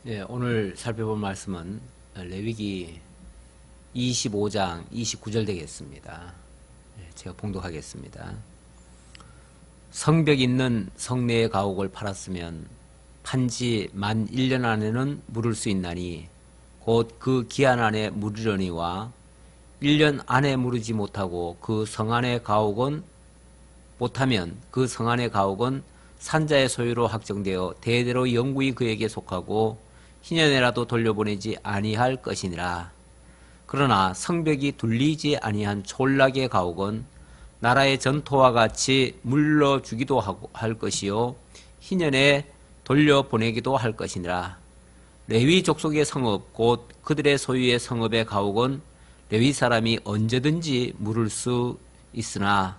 예, 오늘 살펴볼 말씀은 레위기 25장 29절 되겠습니다. 예, 제가 봉독하겠습니다. 성벽 있는 성내의 가옥을 팔았으면 판지 만 1년 안에는 물을 수 있나니 곧 그 기한 안에 물으려니와 1년 안에 물으지 못하고 그 성 안의 가옥은 못하면 그 성 안의 가옥은 산자의 소유로 확정되어 대대로 영구히 그에게 속하고 희년에라도 돌려보내지 아니할 것이니라. 그러나 성벽이 둘리지 아니한 촌락의 가옥은 나라의 전토와 같이 물러주기도 할 것이요 희년에 돌려보내기도 할 것이니라. 레위 족속의 성읍 곧 그들의 소유의 성읍의 가옥은 레위 사람이 언제든지 물을 수 있으나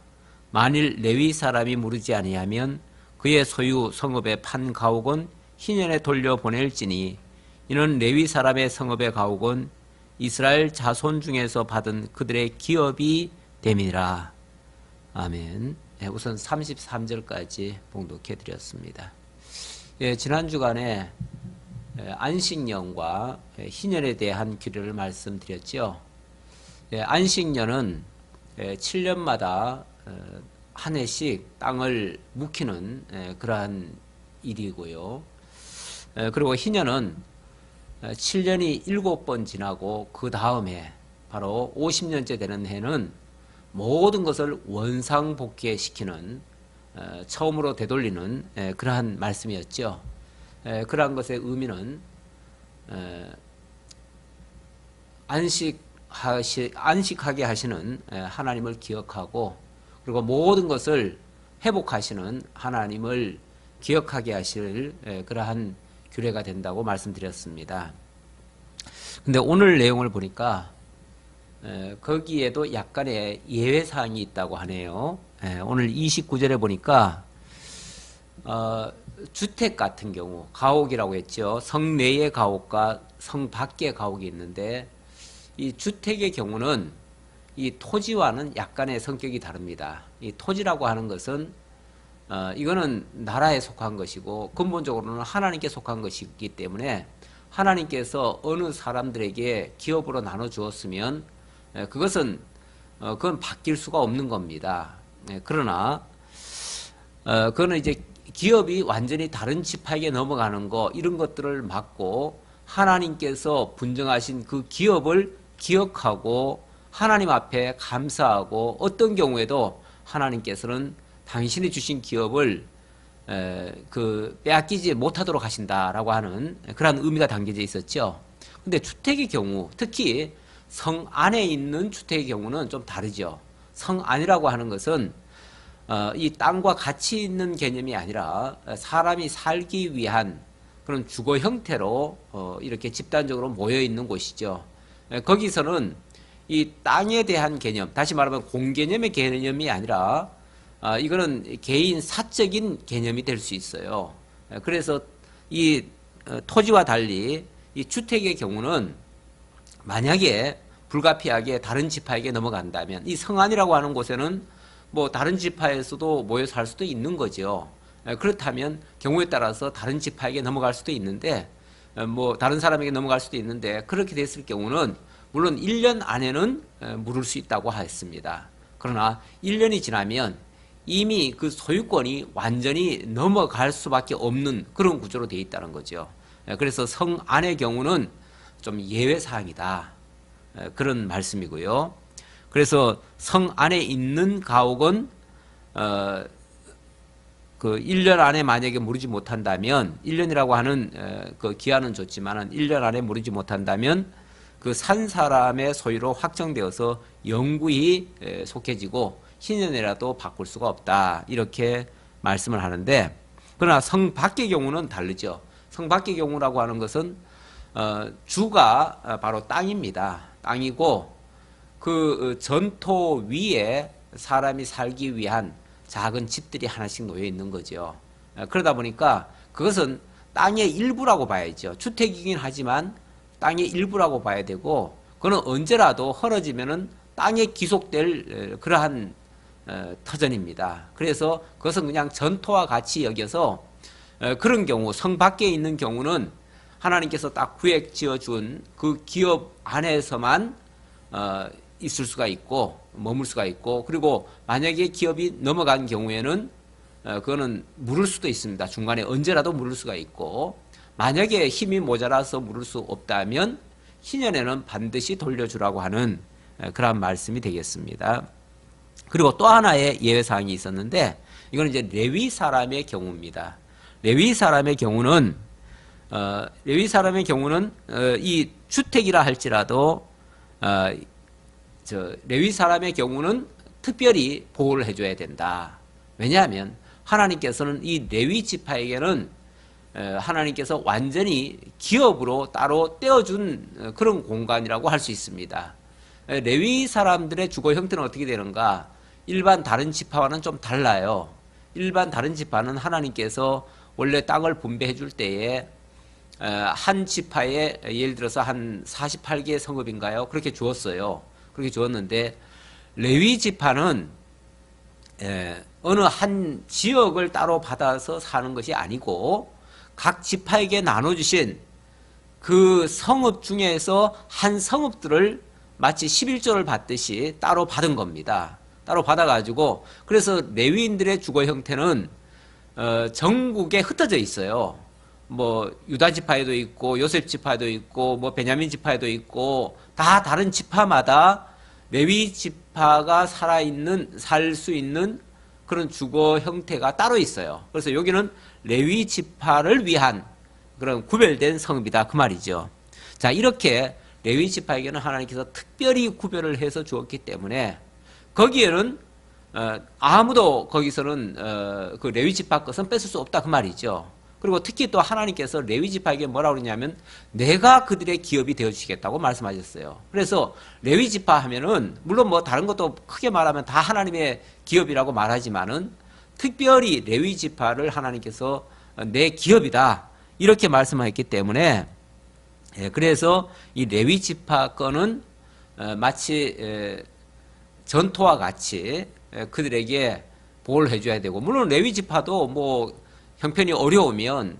만일 레위 사람이 물으지 아니하면 그의 소유 성읍의 판 가옥은 희년에 돌려보낼지니 이는 레위 사람의 성읍의 가옥은 이스라엘 자손 중에서 받은 그들의 기업이 됨이라. 아멘. 네, 우선 33절까지 봉독해 드렸습니다. 예, 지난 주간에 안식년과 희년에 대한 규례를 말씀드렸죠. 예, 안식년은 7년마다 한 해씩 땅을 묵히는 그러한 일이고요. 그리고 희년은 7년이 7번 지나고 그 다음에 바로 50년째 되는 해는 모든 것을 원상복귀시키는 처음으로 되돌리는 그러한 말씀이었죠. 그러한 것의 의미는 안식하게 하시는 하나님을 기억하고 그리고 모든 것을 회복하시는 하나님을 기억하게 하실 그러한 규례가 된다고 말씀드렸습니다. 근데 오늘 내용을 보니까 거기에도 약간의 예외사항이 있다고 하네요. 오늘 29절에 보니까 주택 같은 경우 가옥이라고 했죠. 성 내의 가옥과 성 밖의 가옥이 있는데 이 주택의 경우는 이 토지와는 약간의 성격이 다릅니다. 이 토지라고 하는 것은 이거는 나라에 속한 것이고 근본적으로는 하나님께 속한 것이기 때문에 하나님께서 어느 사람들에게 기업으로 나눠 주었으면 그것은 그건 바뀔 수가 없는 겁니다. 그러나 그거는 이제 기업이 완전히 다른 지파에게 넘어가는 거 이런 것들을 막고 하나님께서 분정하신 그 기업을 기억하고 하나님 앞에 감사하고 어떤 경우에도 하나님께서는 당신이 주신 기업을 빼앗기지 못하도록 하신다라고 하는 그런 의미가 담겨져 있었죠. 근데 주택의 경우, 특히 성 안에 있는 주택의 경우는 좀 다르죠. 성 안이라고 하는 것은 이 땅과 같이 있는 개념이 아니라 사람이 살기 위한 그런 주거 형태로 이렇게 집단적으로 모여 있는 곳이죠. 거기서는 이 땅에 대한 개념, 다시 말하면 공개념의 개념이 아니라 이거는 개인 사적인 개념이 될 수 있어요. 그래서 이 토지와 달리 이 주택의 경우는 만약에 불가피하게 다른 지파에게 넘어간다면 이 성안이라고 하는 곳에는 뭐 다른 지파에서도 모여 살 수도 있는 거죠. 그렇다면 경우에 따라서 다른 지파에게 넘어갈 수도 있는데 뭐 다른 사람에게 넘어갈 수도 있는데 그렇게 됐을 경우는 물론 1년 안에는 물을 수 있다고 했습니다. 그러나 1년이 지나면 이미 그 소유권이 완전히 넘어갈 수밖에 없는 그런 구조로 되어 있다는 거죠. 그래서 성 안의 경우는 좀 예외사항이다. 그런 말씀이고요. 그래서 성 안에 있는 가옥은 그 1년 안에 만약에 무르지 못한다면 1년이라고 하는 그 기한은 좋지만은 1년 안에 무르지 못한다면 그 산 사람의 소유로 확정되어서 영구히 속해지고 희년이라도 바꿀 수가 없다. 이렇게 말씀을 하는데 그러나 성 밖의 경우는 다르죠. 성 밖의 경우라고 하는 것은 주가 바로 땅입니다. 땅이고 그 전토 위에 사람이 살기 위한 작은 집들이 하나씩 놓여 있는 거죠. 그러다 보니까 그것은 땅의 일부라고 봐야죠. 주택이긴 하지만 땅의 일부라고 봐야 되고 그거는 언제라도 헐어지면은 땅에 기속될 그러한 터전입니다. 그래서 그것은 그냥 전토와 같이 여겨서 그런 경우 성 밖에 있는 경우는 하나님께서 딱 구획 지어준 그 기업 안에서만 있을 수가 있고 머물 수가 있고, 그리고 만약에 기업이 넘어간 경우에는 그거는 물을 수도 있습니다. 중간에 언제라도 물을 수가 있고, 만약에 힘이 모자라서 물을 수 없다면 희년에는 반드시 돌려주라고 하는 그런 말씀이 되겠습니다. 그리고 또 하나의 예외사항이 있었는데, 이건 이제 레위 사람의 경우입니다. 레위 사람의 경우는 이 주택이라 할지라도 레위 사람의 경우는 특별히 보호를 해줘야 된다. 왜냐하면 하나님께서는 이 레위 지파에게는 하나님께서 완전히 기업으로 따로 떼어준 그런 공간이라고 할 수 있습니다. 레위 사람들의 주거 형태는 어떻게 되는가? 일반 다른 지파와는 좀 달라요. 일반 다른 지파는 하나님께서 원래 땅을 분배해 줄 때에 한 지파에 예를 들어서 한 48개의 성읍인가요? 그렇게 주었어요. 그렇게 주었는데, 레위 지파는 어느 한 지역을 따로 받아서 사는 것이 아니고 각 지파에게 나눠주신 그 성읍 중에서 한 성읍들을 마치 11조를 받듯이 따로 받은 겁니다. 따로 받아가지고, 그래서 레위인들의 주거 형태는 전국에 흩어져 있어요. 뭐 유다 지파에도 있고 요셉 지파에도 있고 뭐 베냐민 지파에도 있고, 다 다른 지파마다 레위 지파가 살 수 있는 그런 주거 형태가 따로 있어요. 그래서 여기는 레위 지파를 위한 그런 구별된 성읍이다, 그 말이죠. 자, 이렇게 레위 지파에게는 하나님께서 특별히 구별을 해서 주었기 때문에 거기에는 아무도 거기서는 그 레위 지파 것은 뺏을 수 없다, 그 말이죠. 그리고 특히 또 하나님께서 레위 지파에게 뭐라고 그러냐면 내가 그들의 기업이 되어주시겠다고 말씀하셨어요. 그래서 레위 지파 하면은 물론 뭐 다른 것도 크게 말하면 다 하나님의 기업이라고 말하지만은 특별히 레위 지파를 하나님께서 내 기업이다 이렇게 말씀하셨기 때문에, 그래서 이 레위 지파 거는 마치 전토와 같이 그들에게 보호를 해줘야 되고, 물론 레위 지파도 뭐 형편이 어려우면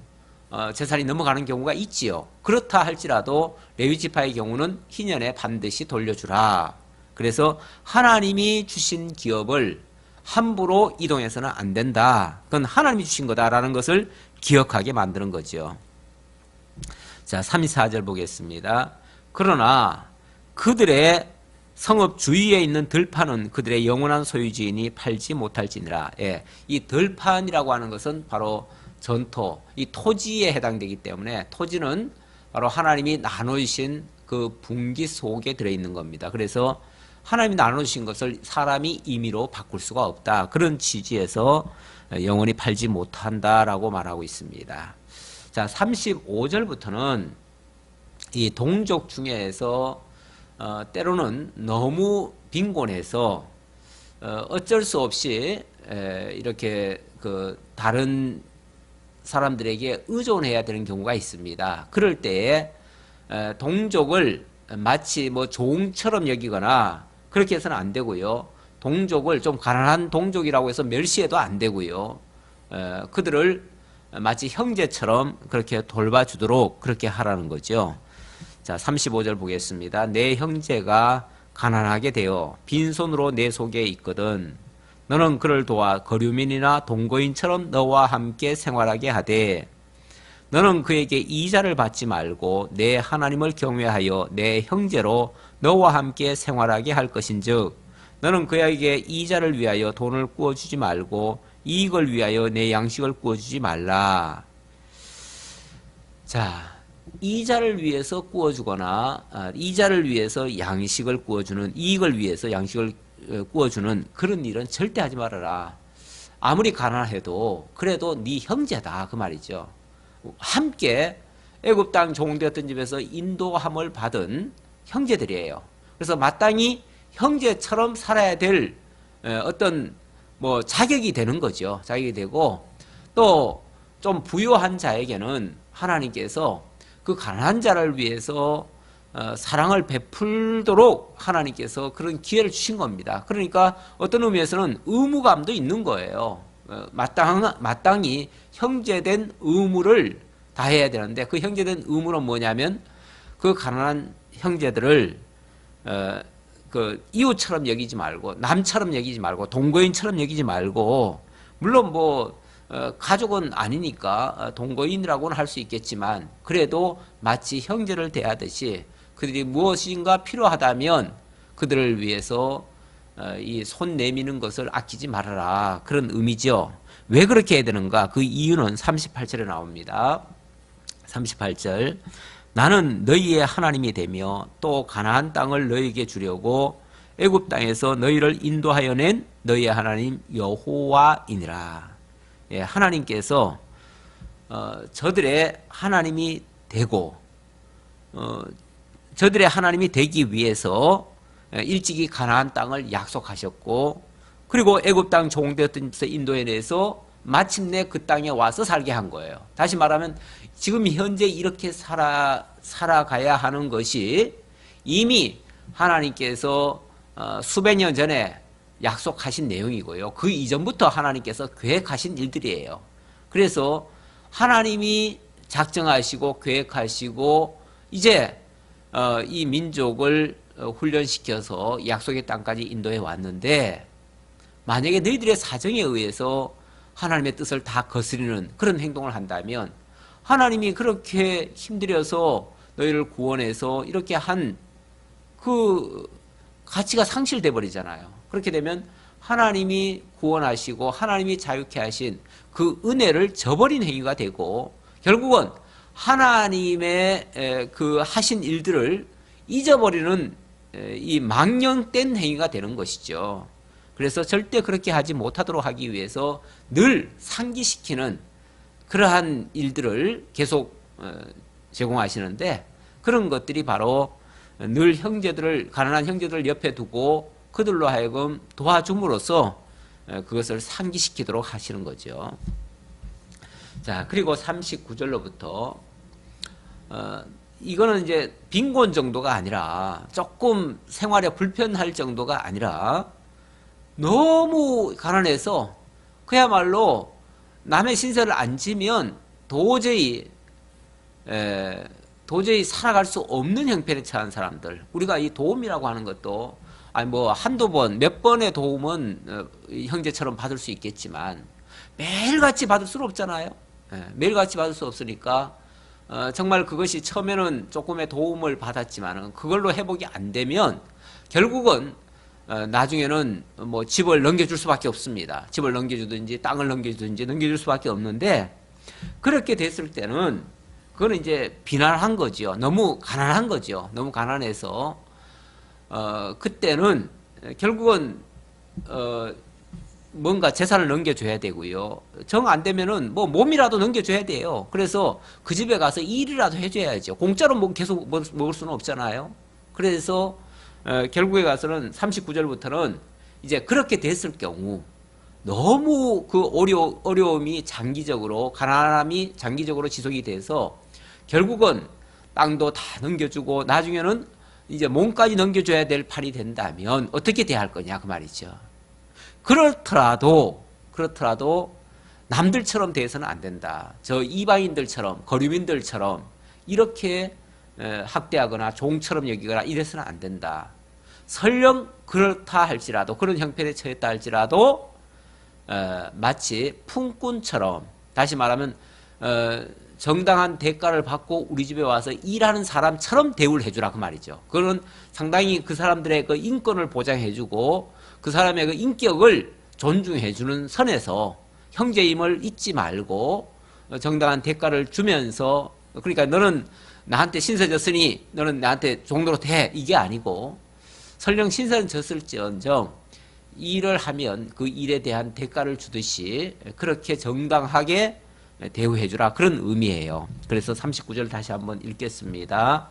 재산이 넘어가는 경우가 있지요. 그렇다 할지라도 레위 지파의 경우는 희년에 반드시 돌려주라. 그래서 하나님이 주신 기업을 함부로 이동해서는 안 된다. 그건 하나님이 주신 거다라는 것을 기억하게 만드는 거죠. 자, 34절 보겠습니다. 그러나 그들의 성읍 주위에 있는 들판은 그들의 영원한 소유지이니 팔지 못할지니라. 예, 이 들판이라고 하는 것은 바로 전토, 이 토지에 해당되기 때문에 토지는 바로 하나님이 나누신 그 분기 속에 들어있는 겁니다. 그래서 하나님이 나누신 것을 사람이 임의로 바꿀 수가 없다. 그런 취지에서 영원히 팔지 못한다라고 말하고 있습니다. 자, 35절부터는 이 동족 중에서 때로는 너무 빈곤해서 어쩔 수 없이 이렇게 그 다른 사람들에게 의존해야 되는 경우가 있습니다. 그럴 때에 동족을 마치 뭐 종처럼 여기거나 그렇게 해서는 안 되고요. 동족을 좀 가난한 동족이라고 해서 멸시해도 안 되고요. 그들을 마치 형제처럼 그렇게 돌봐주도록 그렇게 하라는 거죠. 자, 35절 보겠습니다. 내 형제가 가난하게 되어 빈손으로 내 속에 있거든 너는 그를 도와 거류민이나 동거인처럼 너와 함께 생활하게 하되 너는 그에게 이자를 받지 말고 내 하나님을 경외하여 내 형제로 너와 함께 생활하게 할 것인즉 너는 그에게 이자를 위하여 돈을 구워주지 말고 이익을 위하여 내 양식을 구워주지 말라. 자, 이자를 위해서 구워주거나 이자를 위해서 양식을 구워주는, 이익을 위해서 양식을 구워주는 그런 일은 절대 하지 말아라. 아무리 가난해도 그래도 네 형제다, 그 말이죠. 함께 애굽 땅 종되었던 집에서 인도함을 받은 형제들이에요. 그래서 마땅히 형제처럼 살아야 될 어떤 뭐 자격이 되는 거죠. 자격이 되고, 또 좀 부유한 자에게는 하나님께서 그 가난한 자를 위해서 사랑을 베풀도록 하나님께서 그런 기회를 주신 겁니다. 그러니까 어떤 의미에서는 의무감도 있는 거예요. 마땅히 형제된 의무를 다 해야 되는데 그 형제된 의무는 뭐냐면 그 가난한 형제들을 그 이웃처럼 여기지 말고 남처럼 여기지 말고 동거인처럼 여기지 말고 물론 뭐 가족은 아니니까 동거인이라고는 할 수 있겠지만 그래도 마치 형제를 대하듯이 그들이 무엇인가 필요하다면 그들을 위해서 이 손 내미는 것을 아끼지 말아라. 그런 의미죠. 왜 그렇게 해야 되는가? 그 이유는 38절에 나옵니다. 38절. 나는 너희의 하나님이 되며 또 가나안 땅을 너희에게 주려고 애굽 땅에서 너희를 인도하여 낸 너희의 하나님 여호와이니라. 예, 하나님께서 저들의 하나님이 되고 저들의 하나님이 되기 위해서 일찍이 가나안 땅을 약속하셨고 그리고 애굽 땅 종되었던 데서 인도해내서 마침내 그 땅에 와서 살게 한 거예요. 다시 말하면 지금 현재 이렇게 살아가야 하는 것이 이미 하나님께서 수백 년 전에 약속하신 내용이고요. 그 이전부터 하나님께서 계획하신 일들이에요. 그래서 하나님이 작정하시고 계획하시고 이제 이 민족을 훈련시켜서 약속의 땅까지 인도해 왔는데 만약에 너희들의 사정에 의해서 하나님의 뜻을 다 거스르는 그런 행동을 한다면 하나님이 그렇게 힘들여서 너희를 구원해서 이렇게 한 그 가치가 상실돼 버리잖아요. 그렇게 되면 하나님이 구원하시고 하나님이 자유케 하신 그 은혜를 저버린 행위가 되고 결국은 하나님의 그 하신 일들을 잊어버리는 이 망령된 행위가 되는 것이죠. 그래서 절대 그렇게 하지 못하도록 하기 위해서 늘 상기시키는 그러한 일들을 계속 제공하시는데 그런 것들이 바로 늘 형제들을 가난한 형제들을 옆에 두고 그들로 하여금 도와줌으로써 그것을 상기시키도록 하시는 거죠. 자, 그리고 39절로부터 이거는 이제 빈곤 정도가 아니라 조금 생활에 불편할 정도가 아니라 너무 가난해서 그야말로 남의 신세를 안 지면 도저히 살아갈 수 없는 형편에 처한 사람들. 우리가 이 도움이라고 하는 것도 아니 뭐 한두 번, 몇 번의 도움은 형제처럼 받을 수 있겠지만 매일같이 받을 수는 없잖아요. 매일같이 받을 수 없으니까 정말 그것이 처음에는 조금의 도움을 받았지만 그걸로 회복이 안 되면 결국은 나중에는 뭐 집을 넘겨줄 수밖에 없습니다. 집을 넘겨주든지 땅을 넘겨주든지 넘겨줄 수밖에 없는데 그렇게 됐을 때는 그거는 이제 비난한 거죠. 너무 가난한 거죠. 너무 가난해서 그때는 결국은 뭔가 재산을 넘겨줘야 되고요. 정 안 되면은 뭐 몸이라도 넘겨줘야 돼요. 그래서 그 집에 가서 일이라도 해줘야죠. 공짜로 뭐 계속 먹을 수는 없잖아요. 그래서 결국에 가서는 39절부터는 이제 그렇게 됐을 경우 너무 그 어려움이 장기적으로 가난함이 장기적으로 지속이 돼서 결국은 땅도 다 넘겨주고 나중에는 이제 몸까지 넘겨줘야 될 판이 된다면 어떻게 대할 거냐 그 말이죠. 그렇더라도 남들처럼 대해서는 안 된다. 저 이방인들처럼 거류민들처럼 이렇게 학대하거나 종처럼 여기거나 이래서는 안 된다. 설령 그렇다 할지라도 그런 형편에 처했다 할지라도 마치 품꾼처럼 다시 말하면 정당한 대가를 받고 우리 집에 와서 일하는 사람처럼 대우를 해주라 그 말이죠. 그거는 상당히 그 사람들의 그 인권을 보장해주고 그 사람의 그 인격을 존중해주는 선에서 형제임을 잊지 말고 정당한 대가를 주면서 그러니까 너는 나한테 신세졌으니 너는 나한테 종로로 돼 이게 아니고 설령 신세는 졌을지언정 일을 하면 그 일에 대한 대가를 주듯이 그렇게 정당하게 대우해주라 그런 의미예요. 그래서 39절 다시 한번 읽겠습니다.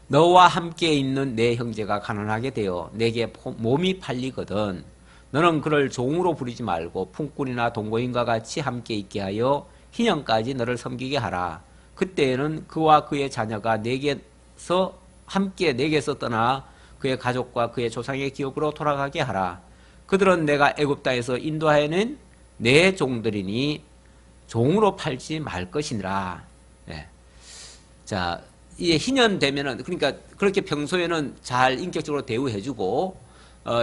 너와 함께 있는 내 형제가 가난하게 되어 내게 몸이 팔리거든 너는 그를 종으로 부리지 말고 품꾼이나 동거인과 같이 함께 있게 하여 희년까지 너를 섬기게 하라. 그때에는 그와 그의 자녀가 내게서 함께 내게서 떠나 그의 가족과 그의 조상의 기업으로 돌아가게 하라. 그들은 내가 애굽 땅에서 인도하여낸 내 종들이니 종으로 팔지 말 것이니라. 예. 자, 이게 희년 되면은, 그러니까 그렇게 평소에는 잘 인격적으로 대우해주고,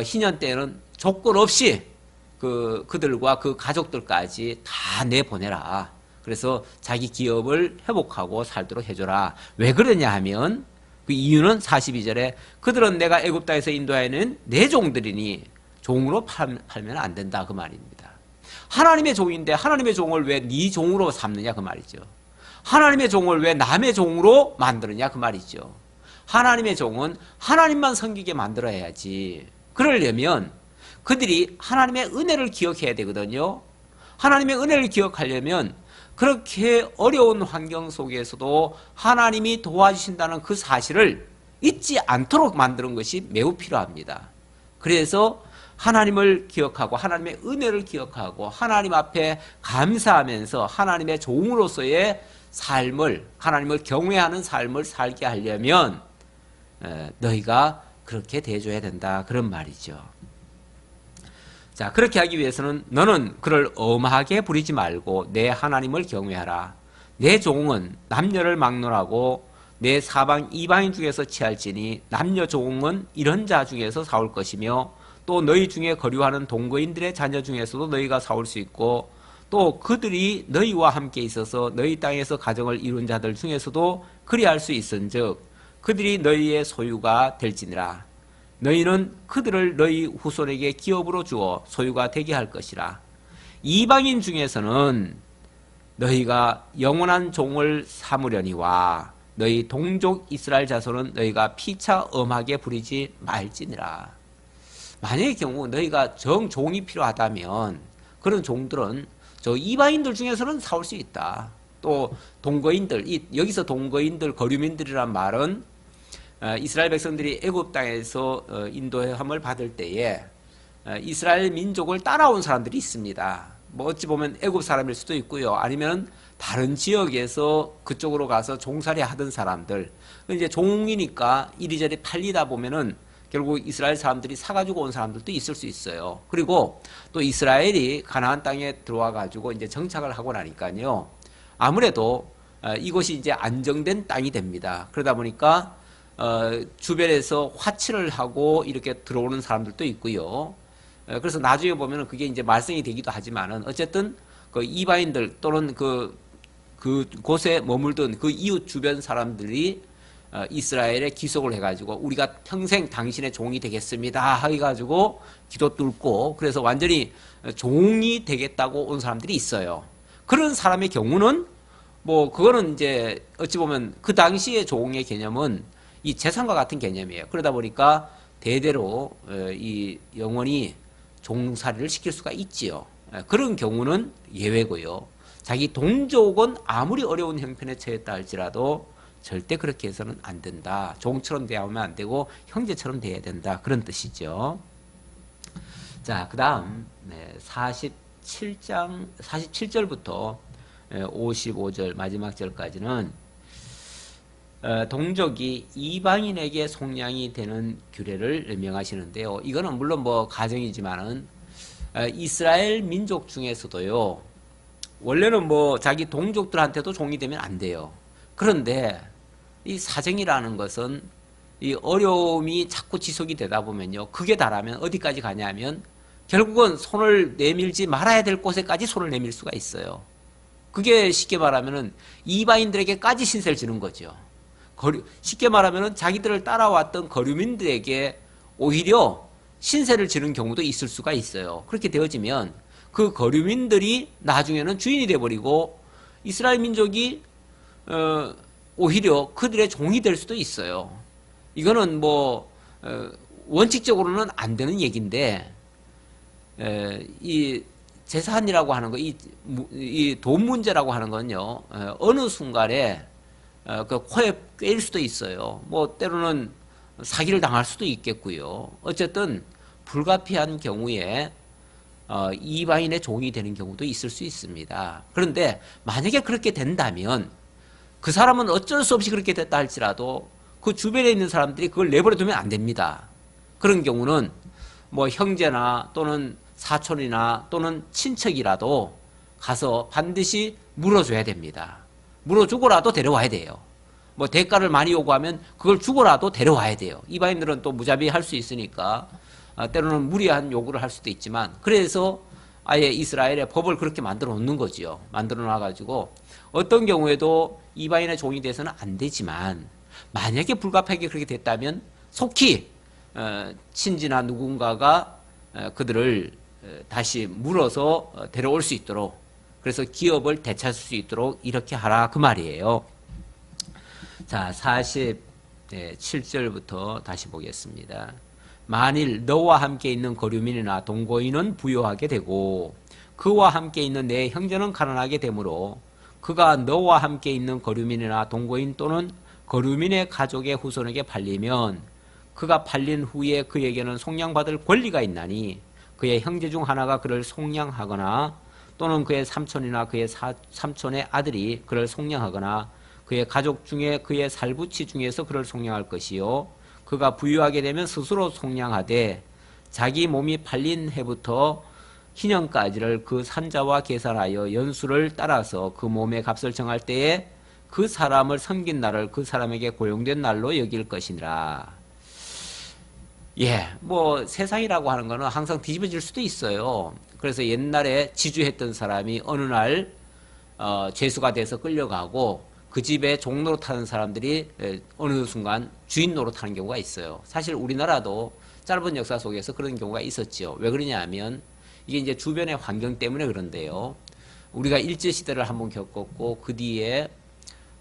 희년 때는 조건 없이 그들과 그 가족들까지 다 내보내라. 그래서 자기 기업을 회복하고 살도록 해줘라. 왜 그러냐 하면, 그 이유는 42절에 그들은 내가 애굽 땅에서 인도하여는 내 종들이니 종으로 팔면 안 된다. 그 말입니다. 하나님의 종인데 하나님의 종을 왜 네 종으로 삼느냐 그 말이죠. 하나님의 종을 왜 남의 종으로 만드느냐 그 말이죠. 하나님의 종은 하나님만 섬기게 만들어야지. 그러려면 그들이 하나님의 은혜를 기억해야 되거든요. 하나님의 은혜를 기억하려면 그렇게 어려운 환경 속에서도 하나님이 도와주신다는 그 사실을 잊지 않도록 만드는 것이 매우 필요합니다. 그래서 하나님을 기억하고 하나님의 은혜를 기억하고 하나님 앞에 감사하면서 하나님의 종으로서의 삶을, 하나님을 경외하는 삶을 살게 하려면 너희가 그렇게 대해줘야 된다. 그런 말이죠. 자, 그렇게 하기 위해서는 너는 그를 엄하게 부리지 말고 내 하나님을 경외하라. 내 종은 남녀를 막론하고 내 사방 이방인 중에서 취할지니 남녀 종은 이런 자 중에서 사올 것이며 또 너희 중에 거류하는 동거인들의 자녀 중에서도 너희가 사올 수 있고 또 그들이 너희와 함께 있어서 너희 땅에서 가정을 이룬 자들 중에서도 그리할 수 있은즉 그들이 너희의 소유가 될지니라. 너희는 그들을 너희 후손에게 기업으로 주어 소유가 되게 할 것이라. 이방인 중에서는 너희가 영원한 종을 삼으려니와 너희 동족 이스라엘 자손은 너희가 피차 엄하게 부리지 말지니라. 만약의 경우 너희가 정종이 필요하다면 그런 종들은 저 이방인들 중에서는 사올 수 있다. 또 동거인들, 여기서 동거인들, 거류민들이란 말은 이스라엘 백성들이 애굽 땅에서 인도함을 받을 때에 이스라엘 민족을 따라온 사람들이 있습니다. 뭐 어찌 보면 애굽 사람일 수도 있고요. 아니면 다른 지역에서 그쪽으로 가서 종살이 하던 사람들. 이제 종이니까 이리저리 팔리다 보면은 결국 이스라엘 사람들이 사가지고 온 사람들도 있을 수 있어요. 그리고 또 이스라엘이 가나안 땅에 들어와 가지고 이제 정착을 하고 나니까요. 아무래도 이곳이 이제 안정된 땅이 됩니다. 그러다 보니까 주변에서 화치를 하고 이렇게 들어오는 사람들도 있고요. 그래서 나중에 보면은 그게 이제 말썽이 되기도 하지만은 어쨌든 그 이방인들 또는 그 곳에 머물던 그 이웃 주변 사람들이 이스라엘에 기속을 해가지고 우리가 평생 당신의 종이 되겠습니다 해가지고 기도 뚫고 그래서 완전히 종이 되겠다고 온 사람들이 있어요. 그런 사람의 경우는 뭐 그거는 이제 어찌 보면 그 당시의 종의 개념은 이 재산과 같은 개념이에요. 그러다 보니까 대대로 이 영원히 종살이를 시킬 수가 있지요. 그런 경우는 예외고요. 자기 동족은 아무리 어려운 형편에 처했다 할지라도 절대 그렇게 해서는 안 된다. 종처럼 대하면 안 되고 형제처럼 대해야 된다. 그런 뜻이죠. 자, 그 다음 47절부터 55절 마지막 절까지는 동족이 이방인에게 속량이 되는 규례를 명하시는데요. 이거는 물론 뭐 가정이지만은 이스라엘 민족 중에서도요. 원래는 뭐 자기 동족들한테도 종이 되면 안 돼요. 그런데 이 사정이라는 것은 이 어려움이 자꾸 지속이 되다 보면요. 그게 달하면 어디까지 가냐면 결국은 손을 내밀지 말아야 될 곳에까지 손을 내밀 수가 있어요. 그게 쉽게 말하면은 이방인들에게까지 신세를 지는 거죠. 쉽게 말하면은 자기들을 따라왔던 거류민들에게 오히려 신세를 지는 경우도 있을 수가 있어요. 그렇게 되어지면 그 거류민들이 나중에는 주인이 돼버리고 이스라엘 민족이 오히려 그들의 종이 될 수도 있어요. 이거는 뭐 원칙적으로는 안 되는 얘기인데 이 재산이라고 하는 거, 이 돈 문제라고 하는 건요. 어느 순간에 그 코에 꿰일 수도 있어요. 뭐 때로는 사기를 당할 수도 있겠고요. 어쨌든 불가피한 경우에 이방인의 종이 되는 경우도 있을 수 있습니다. 그런데 만약에 그렇게 된다면 그 사람은 어쩔 수 없이 그렇게 됐다 할지라도 그 주변에 있는 사람들이 그걸 내버려 두면 안 됩니다. 그런 경우는 뭐 형제나 또는 사촌이나 또는 친척이라도 가서 반드시 물어줘야 됩니다. 물어주고라도 데려와야 돼요. 뭐 대가를 많이 요구하면 그걸 주고라도 데려와야 돼요. 이방인들은 또 무자비 할 수 있으니까 때로는 무리한 요구를 할 수도 있지만, 그래서 아예 이스라엘의 법을 그렇게 만들어 놓는 거지요. 만들어 놔가지고 어떤 경우에도 이방인의 종이 돼서는 안 되지만, 만약에 불가피하게 그렇게 됐다면 속히 친지나 누군가가 그들을 다시 물어서 데려올 수 있도록, 그래서 기업을 되찾을 수 있도록 이렇게 하라 그 말이에요. 자, 47절부터 다시 보겠습니다. 만일 너와 함께 있는 거류민이나 동거인은 부유하게 되고 그와 함께 있는 내 형제는 가난하게 되므로 그가 너와 함께 있는 거류민이나 동거인 또는 거류민의 가족의 후손에게 팔리면 그가 팔린 후에 그에게는 속량받을 권리가 있나니 그의 형제 중 하나가 그를 속량하거나 또는 그의 삼촌이나 그의 삼촌의 아들이 그를 속량하거나 그의 가족 중에 그의 살부치 중에서 그를 속량할 것이요, 그가 부유하게 되면 스스로 속량하되 자기 몸이 팔린 해부터 희년까지를 그 산자와 계산하여 연수를 따라서 그 몸의 값을 정할 때에 그 사람을 섬긴 날을 그 사람에게 고용된 날로 여길 것이니라. 예, 뭐 세상이라고 하는 거는 항상 뒤집어질 수도 있어요. 그래서 옛날에 지주했던 사람이 어느 날 죄수가 돼서 끌려가고 그 집에 종노릇하는 사람들이 어느 순간 주인 노릇하는 경우가 있어요. 사실 우리나라도 짧은 역사 속에서 그런 경우가 있었죠. 왜 그러냐 하면 이게 이제 주변의 환경 때문에 그런데요. 우리가 일제시대를 한번 겪었고 그 뒤에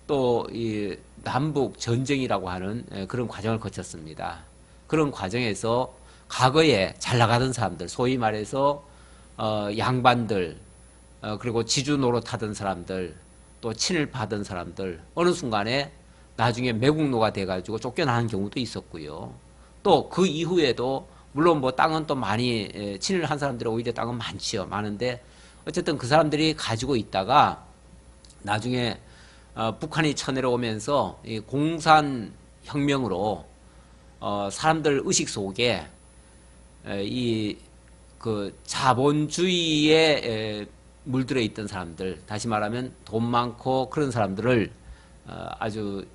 또 이 남북 전쟁이라고 하는 그런 과정을 거쳤습니다. 그런 과정에서 과거에 잘 나가던 사람들, 소위 말해서 양반들, 그리고 지주 노릇하던 사람들, 또 친을 받은 사람들, 어느 순간에 나중에 매국노가 돼가지고 쫓겨나는 경우도 있었고요. 또 그 이후에도 물론 뭐 땅은 또 많이 친을 한 사람들이 오히려 땅은 많지요. 많은데 어쨌든 그 사람들이 가지고 있다가 나중에 북한이 쳐내려오면서 이 공산혁명으로 사람들 의식 속에 이 그 자본주의에 물들어 있던 사람들, 다시 말하면 돈 많고 그런 사람들을 아주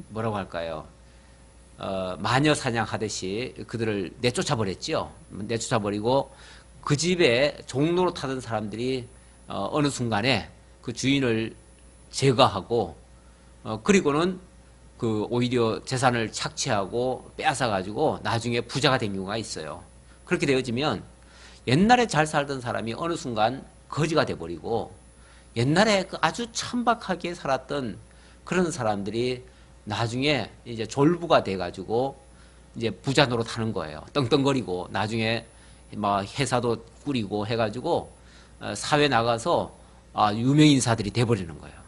뭐라고 할까요? 마녀 사냥하듯이 그들을 내쫓아 버렸죠. 내쫓아 버리고 그 집에 종로로 타던 사람들이 어느 순간에 그 주인을 제거하고 그리고는 그 오히려 재산을 착취하고 빼앗아 가지고 나중에 부자가 된 경우가 있어요. 그렇게 되어지면 옛날에 잘 살던 사람이 어느 순간 거지가 돼버리고 옛날에 그 아주 천박하게 살았던 그런 사람들이 나중에 이제 졸부가 돼가지고 이제 부자 노릇하는 거예요. 떵떵거리고 나중에 막 회사도 꾸리고 해가지고 사회 나가서 유명인사들이 돼버리는 거예요.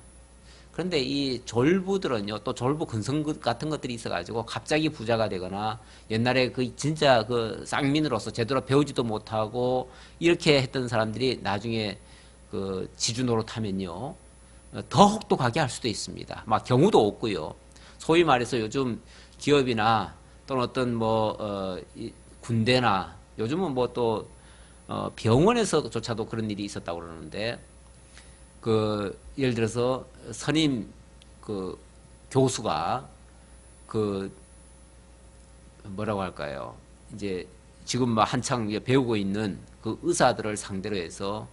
그런데 이 졸부들은요, 또 졸부 근성 같은 것들이 있어가지고 갑자기 부자가 되거나 옛날에 그 진짜 그 쌍민으로서 제대로 배우지도 못하고 이렇게 했던 사람들이 나중에 그 지주 노릇하면요, 더 혹독하게 할 수도 있습니다. 막 경우도 없고요. 소위 말해서 요즘 기업이나 또는 어떤 군대나 요즘은 뭐 또 병원에서조차도 그런 일이 있었다고 그러는데 그 예를 들어서 선임 그 교수가 그 뭐라고 할까요? 이제 지금 막 한창 배우고 있는 그 의사들을 상대로 해서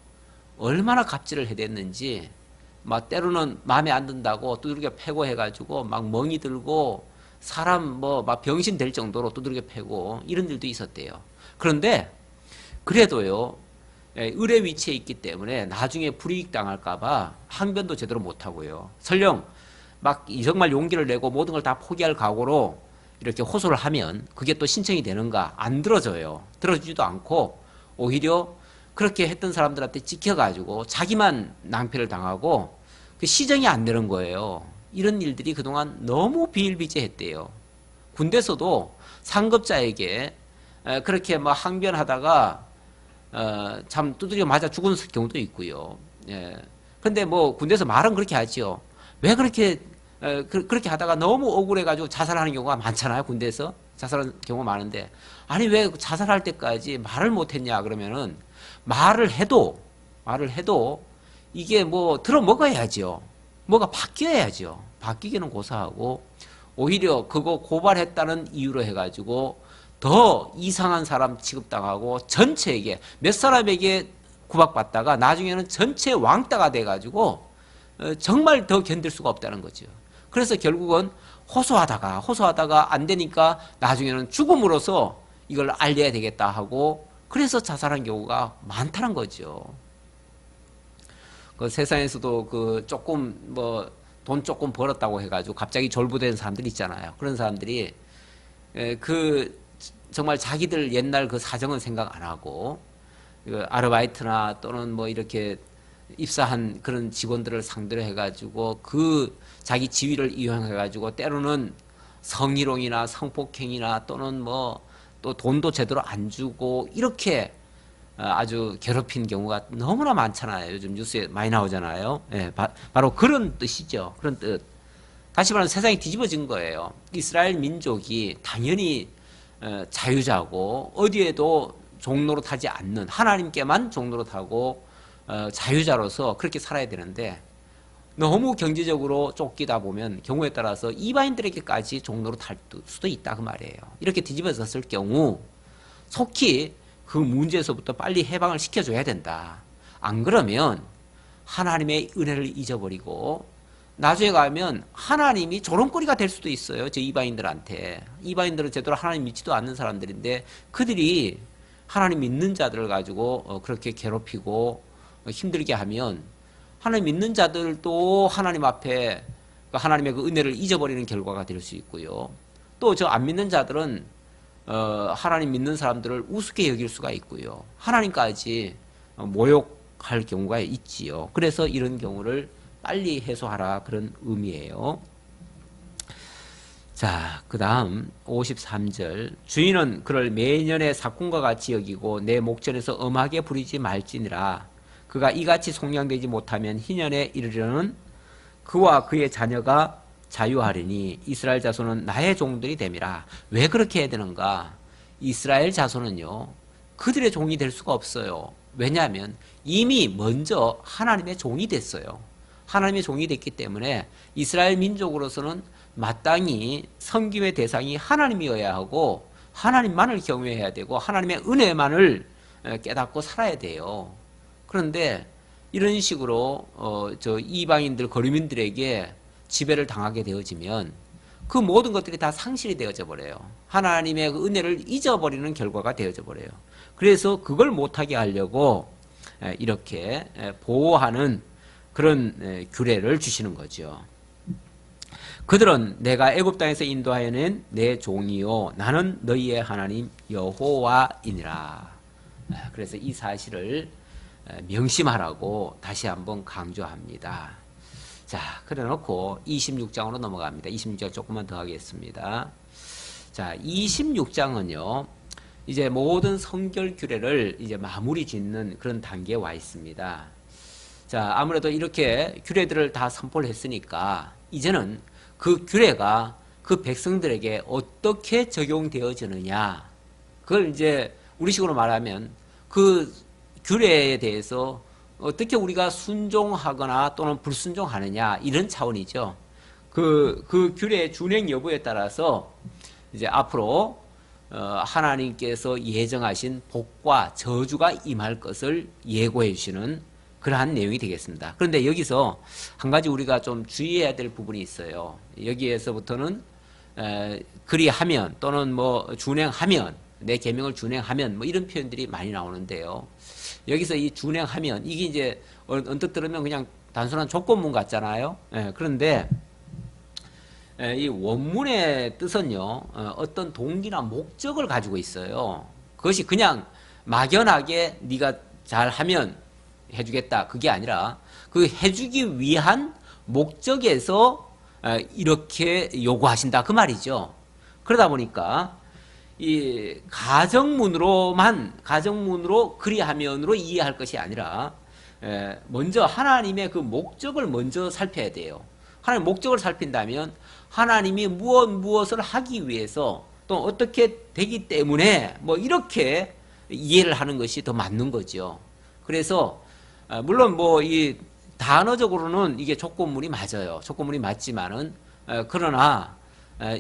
얼마나 갑질을 해댔는지 막 때로는 마음에 안 든다고 두들겨 패고 해가지고 막 멍이 들고 사람 뭐 막 병신 될 정도로 두들겨 패고 이런 일도 있었대요. 그런데 그래도요, 을의 위치에 있기 때문에 나중에 불이익 당할까봐 항변도 제대로 못하고요. 설령 막 정말 용기를 내고 모든 걸 다 포기할 각오로 이렇게 호소를 하면 그게 또 신청이 되는가? 안 들어줘요. 들어주지도 않고 오히려 그렇게 했던 사람들한테 찍혀가지고 자기만 낭패를 당하고 그 시정이 안 되는 거예요. 이런 일들이 그동안 너무 비일비재했대요. 군대에서도 상급자에게 그렇게 막 항변하다가 참 두드려 맞아 죽은 경우도 있고요. 예. 근데 뭐 군대에서 말은 그렇게 하지요. 왜 그렇게 그렇게 하다가 너무 억울해가지고 자살하는 경우가 많잖아요. 군대에서 자살하는 경우가 많은데 아니 왜 자살할 때까지 말을 못했냐 그러면은 말을 해도 이게 뭐 들어먹어야죠. 뭐가 바뀌어야죠. 바뀌기는 고사하고 오히려 그거 고발했다는 이유로 해가지고 더 이상한 사람 취급당하고 전체에게 몇 사람에게 구박받다가 나중에는 전체 왕따가 돼가지고 정말 더 견딜 수가 없다는 거죠. 그래서 결국은 호소하다가 안 되니까 나중에는 죽음으로써 이걸 알려야 되겠다 하고 그래서 자살한 경우가 많다는 거죠. 그 세상에서도 그 조금 뭐 돈 조금 벌었다고 해가지고 갑자기 졸부되는 사람들이 있잖아요. 그런 사람들이 그 정말 자기들 옛날 그 사정은 생각 안 하고 그 아르바이트나 또는 뭐 이렇게 입사한 그런 직원들을 상대로 해가지고 그 자기 지위를 이용해가지고 때로는 성희롱이나 성폭행이나 또는 뭐 또 돈도 제대로 안 주고 이렇게 아주 괴롭힌 경우가 너무나 많잖아요. 요즘 뉴스에 많이 나오잖아요. 예, 바로 그런 뜻이죠. 그런 뜻. 다시 말하면 세상이 뒤집어진 거예요. 이스라엘 민족이 당연히 자유자고 어디에도 종노릇하지 않는 하나님께만 종노릇하고 자유자로서 그렇게 살아야 되는데 너무 경제적으로 쫓기다 보면 경우에 따라서 이방인들에게까지 종노릇할 수도 있다 그 말이에요. 이렇게 뒤집어졌을 경우 속히 그 문제에서부터 빨리 해방을 시켜줘야 된다. 안 그러면 하나님의 은혜를 잊어버리고 나중에 가면 하나님이 조롱거리가 될 수도 있어요. 저 이방인들한테. 이방인들은 제대로 하나님 믿지도 않는 사람들인데 그들이 하나님 믿는 자들을 가지고 그렇게 괴롭히고 힘들게 하면 하나님 믿는 자들도 하나님 앞에 하나님의 그 은혜를 잊어버리는 결과가 될 수 있고요. 또 저 안 믿는 자들은 하나님 믿는 사람들을 우습게 여길 수가 있고요. 하나님까지 모욕할 경우가 있지요. 그래서 이런 경우를 빨리 해소하라 그런 의미예요. 자, 그 다음 53절 주인은 그를 매년의 사꾼과 같이 여기고 내 목전에서 엄하게 부리지 말지니라. 그가 이같이 속량되지 못하면 희년에 이르려는 그와 그의 자녀가 자유하리니 이스라엘 자손은 나의 종들이 됨이라. 왜 그렇게 해야 되는가? 이스라엘 자손은요 그들의 종이 될 수가 없어요. 왜냐하면 이미 먼저 하나님의 종이 됐어요. 하나님의 종이 됐기 때문에 이스라엘 민족으로서는 마땅히 섬김의 대상이 하나님이어야 하고 하나님만을 경외해야 되고 하나님의 은혜만을 깨닫고 살아야 돼요. 그런데 이런 식으로 저 이방인들 거류민들에게 지배를 당하게 되어지면 그 모든 것들이 다 상실이 되어져 버려요. 하나님의 그 은혜를 잊어버리는 결과가 되어져 버려요. 그래서 그걸 못하게 하려고 이렇게 보호하는 그런 규례를 주시는 거죠. 그들은 내가 애굽 땅에서 인도하여 낸 내 종이요 나는 너희의 하나님 여호와이니라. 그래서 이 사실을 명심하라고 다시 한번 강조합니다. 자, 그래 놓고 26장으로 넘어갑니다. 26장 조금만 더 하겠습니다. 자, 26장은요, 이제 모든 성결 규례를 이제 마무리 짓는 그런 단계에 와 있습니다. 자, 아무래도 이렇게 규례들을 다 선포를 했으니까, 이제는 그 규례가 그 백성들에게 어떻게 적용되어지느냐, 그걸 이제 우리식으로 말하면 그 규례에 대해서 어떻게 우리가 순종하거나 또는 불순종하느냐 이런 차원이죠. 그 규례의 준행 여부에 따라서 이제 앞으로 하나님께서 예정하신 복과 저주가 임할 것을 예고해 주시는 그러한 내용이 되겠습니다. 그런데 여기서 한 가지 우리가 좀 주의해야 될 부분이 있어요. 여기에서부터는 그리하면 또는 뭐 준행하면 내 계명을 준행하면 뭐 이런 표현들이 많이 나오는데요. 여기서 이 준행하면 이게 이제 언뜻 들으면 그냥 단순한 조건문 같잖아요. 그런데 이 원문의 뜻은요 어떤 동기나 목적을 가지고 있어요. 그것이 그냥 막연하게 네가 잘하면 해주겠다 그게 아니라 그 해주기 위한 목적에서 이렇게 요구하신다 그 말이죠. 그러다 보니까 이 가정문으로 그리하면으로 이해할 것이 아니라 먼저 하나님의 그 목적을 먼저 살펴야 돼요. 하나님의 목적을 살핀다면 하나님이 무엇을 하기 위해서 또 어떻게 되기 때문에 뭐 이렇게 이해를 하는 것이 더 맞는 거죠. 그래서 물론 뭐 이 단어적으로는 이게 조건문이 맞아요. 조건문이 맞지만은 그러나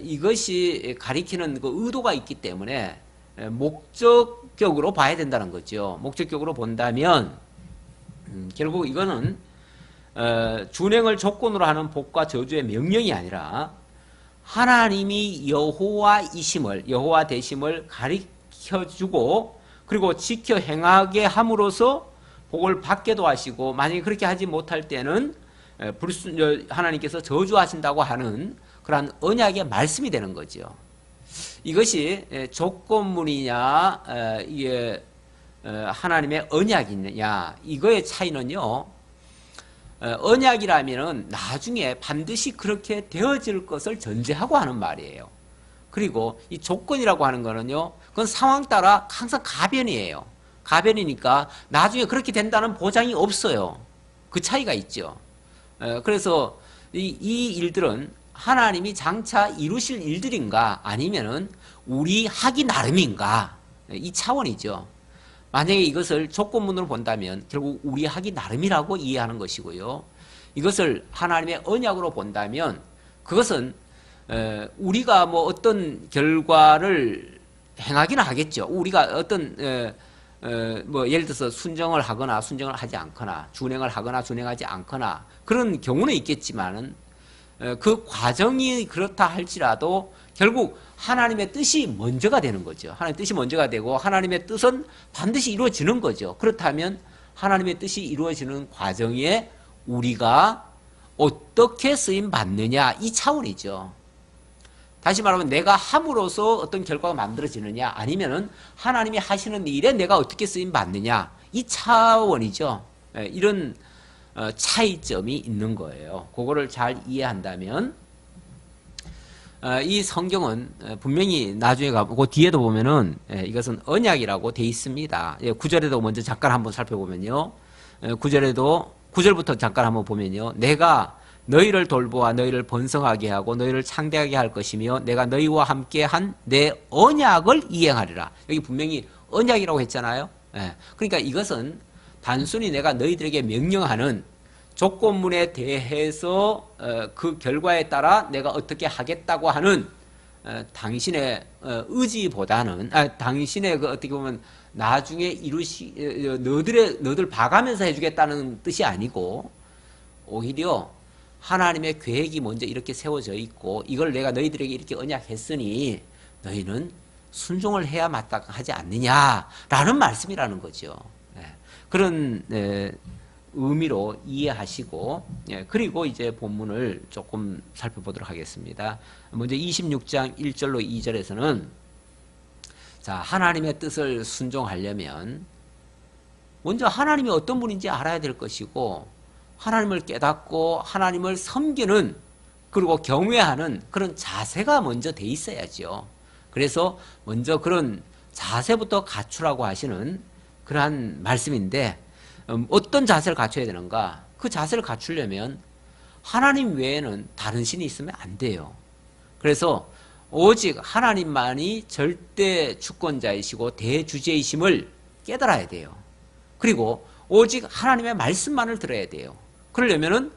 이것이 가리키는 그 의도가 있기 때문에 목적격으로 봐야 된다는 거죠. 목적격으로 본다면 결국 이거는 준행을 조건으로 하는 복과 저주의 명령이 아니라 하나님이 여호와이심을, 여호와 되심을 가리켜주고 그리고 지켜 행하게 함으로써 복을 받게도 하시고, 만약에 그렇게 하지 못할 때는 하나님께서 저주하신다고 하는 그러한 언약의 말씀이 되는 거죠. 이것이 조건문이냐 이게 하나님의 언약이냐, 이거의 차이는요, 언약이라면은 나중에 반드시 그렇게 되어질 것을 전제하고 하는 말이에요. 그리고 이 조건이라고 하는 거는요, 그건 상황 따라 항상 가변이에요. 가변이니까 나중에 그렇게 된다는 보장이 없어요. 그 차이가 있죠. 그래서 이 일들은 하나님이 장차 이루실 일들인가 아니면은 우리 하기 나름인가, 이 차원이죠. 만약에 이것을 조건문으로 본다면 결국 우리 하기 나름이라고 이해하는 것이고요. 이것을 하나님의 언약으로 본다면 그것은 우리가 뭐 어떤 결과를 행하기는 하겠죠. 우리가 어떤 뭐 예를 들어서 순정을 하거나 순정을 하지 않거나 준행을 하거나 준행하지 않거나 그런 경우는 있겠지만은 그 과정이 그렇다 할지라도 결국 하나님의 뜻이 먼저가 되는 거죠. 하나님의 뜻이 먼저가 되고 하나님의 뜻은 반드시 이루어지는 거죠. 그렇다면 하나님의 뜻이 이루어지는 과정에 우리가 어떻게 쓰임 받느냐, 이 차원이죠. 다시 말하면 내가 함으로써 어떤 결과가 만들어지느냐 아니면은 하나님이 하시는 일에 내가 어떻게 쓰임 받느냐, 이 차원이죠. 이런 차이점이 있는 거예요. 그거를 잘 이해한다면 이 성경은 분명히 나중에 가보고 뒤에도 보면은 이것은 언약이라고 돼 있습니다. 9절에도 먼저 잠깐 한번 살펴보면요, 9절에도 9절부터 잠깐 한번 보면요, 내가 너희를 돌보아 너희를 번성하게 하고 너희를 창대하게 할 것이며 내가 너희와 함께 한 내 언약을 이행하리라. 여기 분명히 언약이라고 했잖아요. 그러니까 이것은 단순히 내가 너희들에게 명령하는 조건문에 대해서 그 결과에 따라 내가 어떻게 하겠다고 하는 당신의 의지보다는 당신의 그 어떻게 보면 나중에 너들 봐가면서 해주겠다는 뜻이 아니고, 오히려 하나님의 계획이 먼저 이렇게 세워져 있고 이걸 내가 너희들에게 이렇게 언약했으니 너희는 순종을 해야 마땅하지 않느냐라는 말씀이라는 거죠. 그런 의미로 이해하시고, 그리고 이제 본문을 조금 살펴보도록 하겠습니다. 먼저 26장 1절로 2절에서는 자, 하나님의 뜻을 순종하려면 먼저 하나님이 어떤 분인지 알아야 될 것이고, 하나님을 깨닫고 하나님을 섬기는 그리고 경외하는 그런 자세가 먼저 돼 있어야죠. 그래서 먼저 그런 자세부터 갖추라고 하시는 그러한 말씀인데, 어떤 자세를 갖춰야 되는가? 그 자세를 갖추려면 하나님 외에는 다른 신이 있으면 안 돼요. 그래서 오직 하나님만이 절대 주권자이시고 대주제이심을 깨달아야 돼요. 그리고 오직 하나님의 말씀만을 들어야 돼요. 그러려면은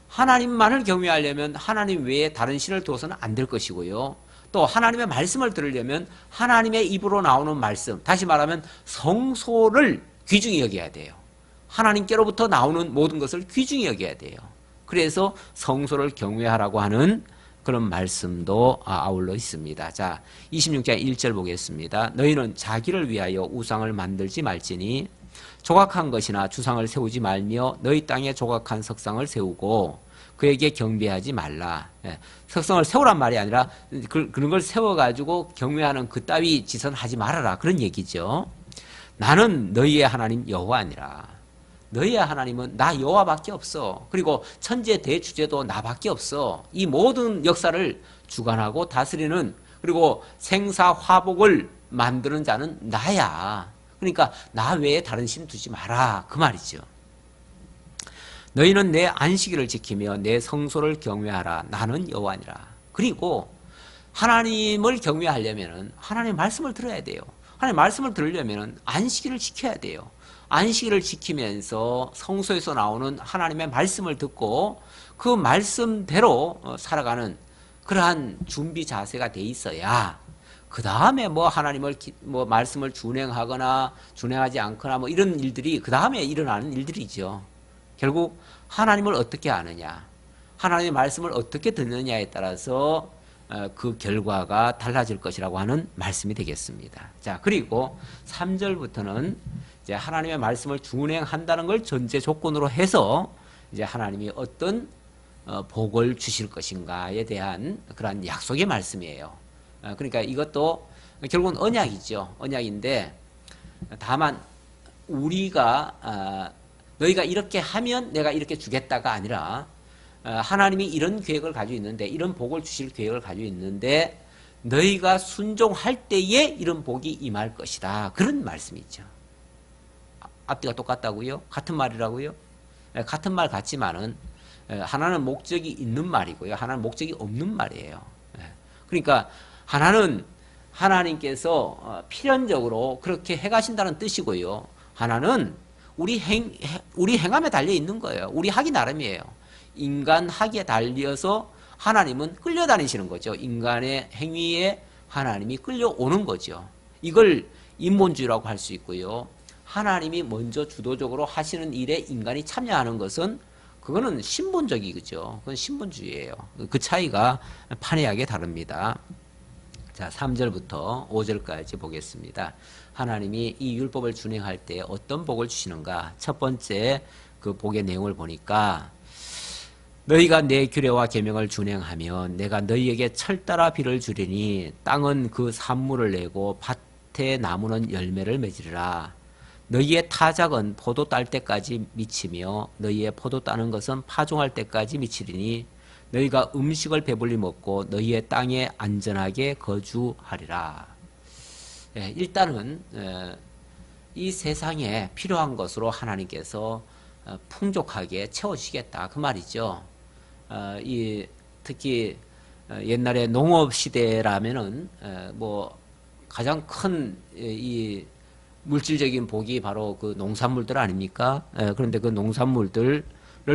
하나님만을 경외하려면 하나님 외에 다른 신을 두어서는 안 될 것이고요. 또 하나님의 말씀을 들으려면 하나님의 입으로 나오는 말씀, 다시 말하면 성소를 귀중히 여겨야 돼요. 하나님께로부터 나오는 모든 것을 귀중히 여겨야 돼요. 그래서 성소를 경외하라고 하는 그런 말씀도 아울러 있습니다. 자, 26장 1절 보겠습니다. 너희는 자기를 위하여 우상을 만들지 말지니 조각한 것이나 주상을 세우지 말며 너희 땅에 조각한 석상을 세우고 그에게 경배하지 말라. 석상을 세우란 말이 아니라 그런 걸 세워가지고 경외하는 그따위 짓은 하지 말아라, 그런 얘기죠. 나는 너희의 하나님 여호와니라. 너희의 하나님은 나 여호와밖에 없어. 그리고 천재 대주제도 나밖에 없어. 이 모든 역사를 주관하고 다스리는, 그리고 생사화복을 만드는 자는 나야. 그러니까 나 외에 다른 신 두지 마라, 그 말이죠. 너희는 내 안식일을 지키며 내 성소를 경외하라. 나는 여호와니라. 그리고 하나님을 경외하려면 하나님의 말씀을 들어야 돼요. 하나님의 말씀을 들으려면 안식일을 지켜야 돼요. 안식일을 지키면서 성소에서 나오는 하나님의 말씀을 듣고 그 말씀대로 살아가는 그러한 준비 자세가 돼 있어야 그 다음에 뭐 하나님을 뭐 말씀을 준행하거나 준행하지 않거나 뭐 이런 일들이 그 다음에 일어나는 일들이죠. 결국 하나님을 어떻게 아느냐, 하나님의 말씀을 어떻게 듣느냐에 따라서 그 결과가 달라질 것이라고 하는 말씀이 되겠습니다. 자, 그리고 3절부터는 이제 하나님의 말씀을 준행한다는 걸 전제 조건으로 해서 이제 하나님이 어떤 복을 주실 것인가에 대한 그러한 약속의 말씀이에요. 그러니까 이것도 결국은 언약이죠. 언약인데 다만 우리가 너희가 이렇게 하면 내가 이렇게 주겠다가 아니라 하나님이 이런 계획을 가지고 있는데 이런 복을 주실 계획을 가지고 있는데 너희가 순종할 때에 이런 복이 임할 것이다. 그런 말씀이죠. 앞뒤가 똑같다고요? 같은 말이라고요? 같은 말 같지만은 하나는 목적이 있는 말이고요. 하나는 목적이 없는 말이에요. 그러니까 하나는 하나님께서 필연적으로 그렇게 해가신다는 뜻이고요. 하나는 우리 행함에 달려 있는 거예요. 우리 하기 나름이에요. 인간 하기에 달려서 하나님은 끌려다니시는 거죠. 인간의 행위에 하나님이 끌려오는 거죠. 이걸 인본주의라고 할 수 있고요. 하나님이 먼저 주도적으로 하시는 일에 인간이 참여하는 것은 그거는 신본적이죠. 그건 신본주의예요. 그 차이가 판이하게 다릅니다. 자, 3절부터 5절까지 보겠습니다. 하나님이 이 율법을 준행할 때 어떤 복을 주시는가? 첫 번째 그 복의 내용을 보니까 너희가 내 규례와 계명을 준행하면 내가 너희에게 철따라 비를 주리니 땅은 그 산물을 내고 밭의 나무는 열매를 맺으리라. 너희의 타작은 포도 딸 때까지 미치며 너희의 포도 따는 것은 파종할 때까지 미치리니 너희가 음식을 배불리 먹고 너희의 땅에 안전하게 거주하리라. 일단은 이 세상에 필요한 것으로 하나님께서 풍족하게 채워주시겠다 그 말이죠. 특히 옛날에 농업 시대라면은 뭐 가장 큰 이 물질적인 복이 바로 그 농산물들 아닙니까? 그런데 그 농산물들을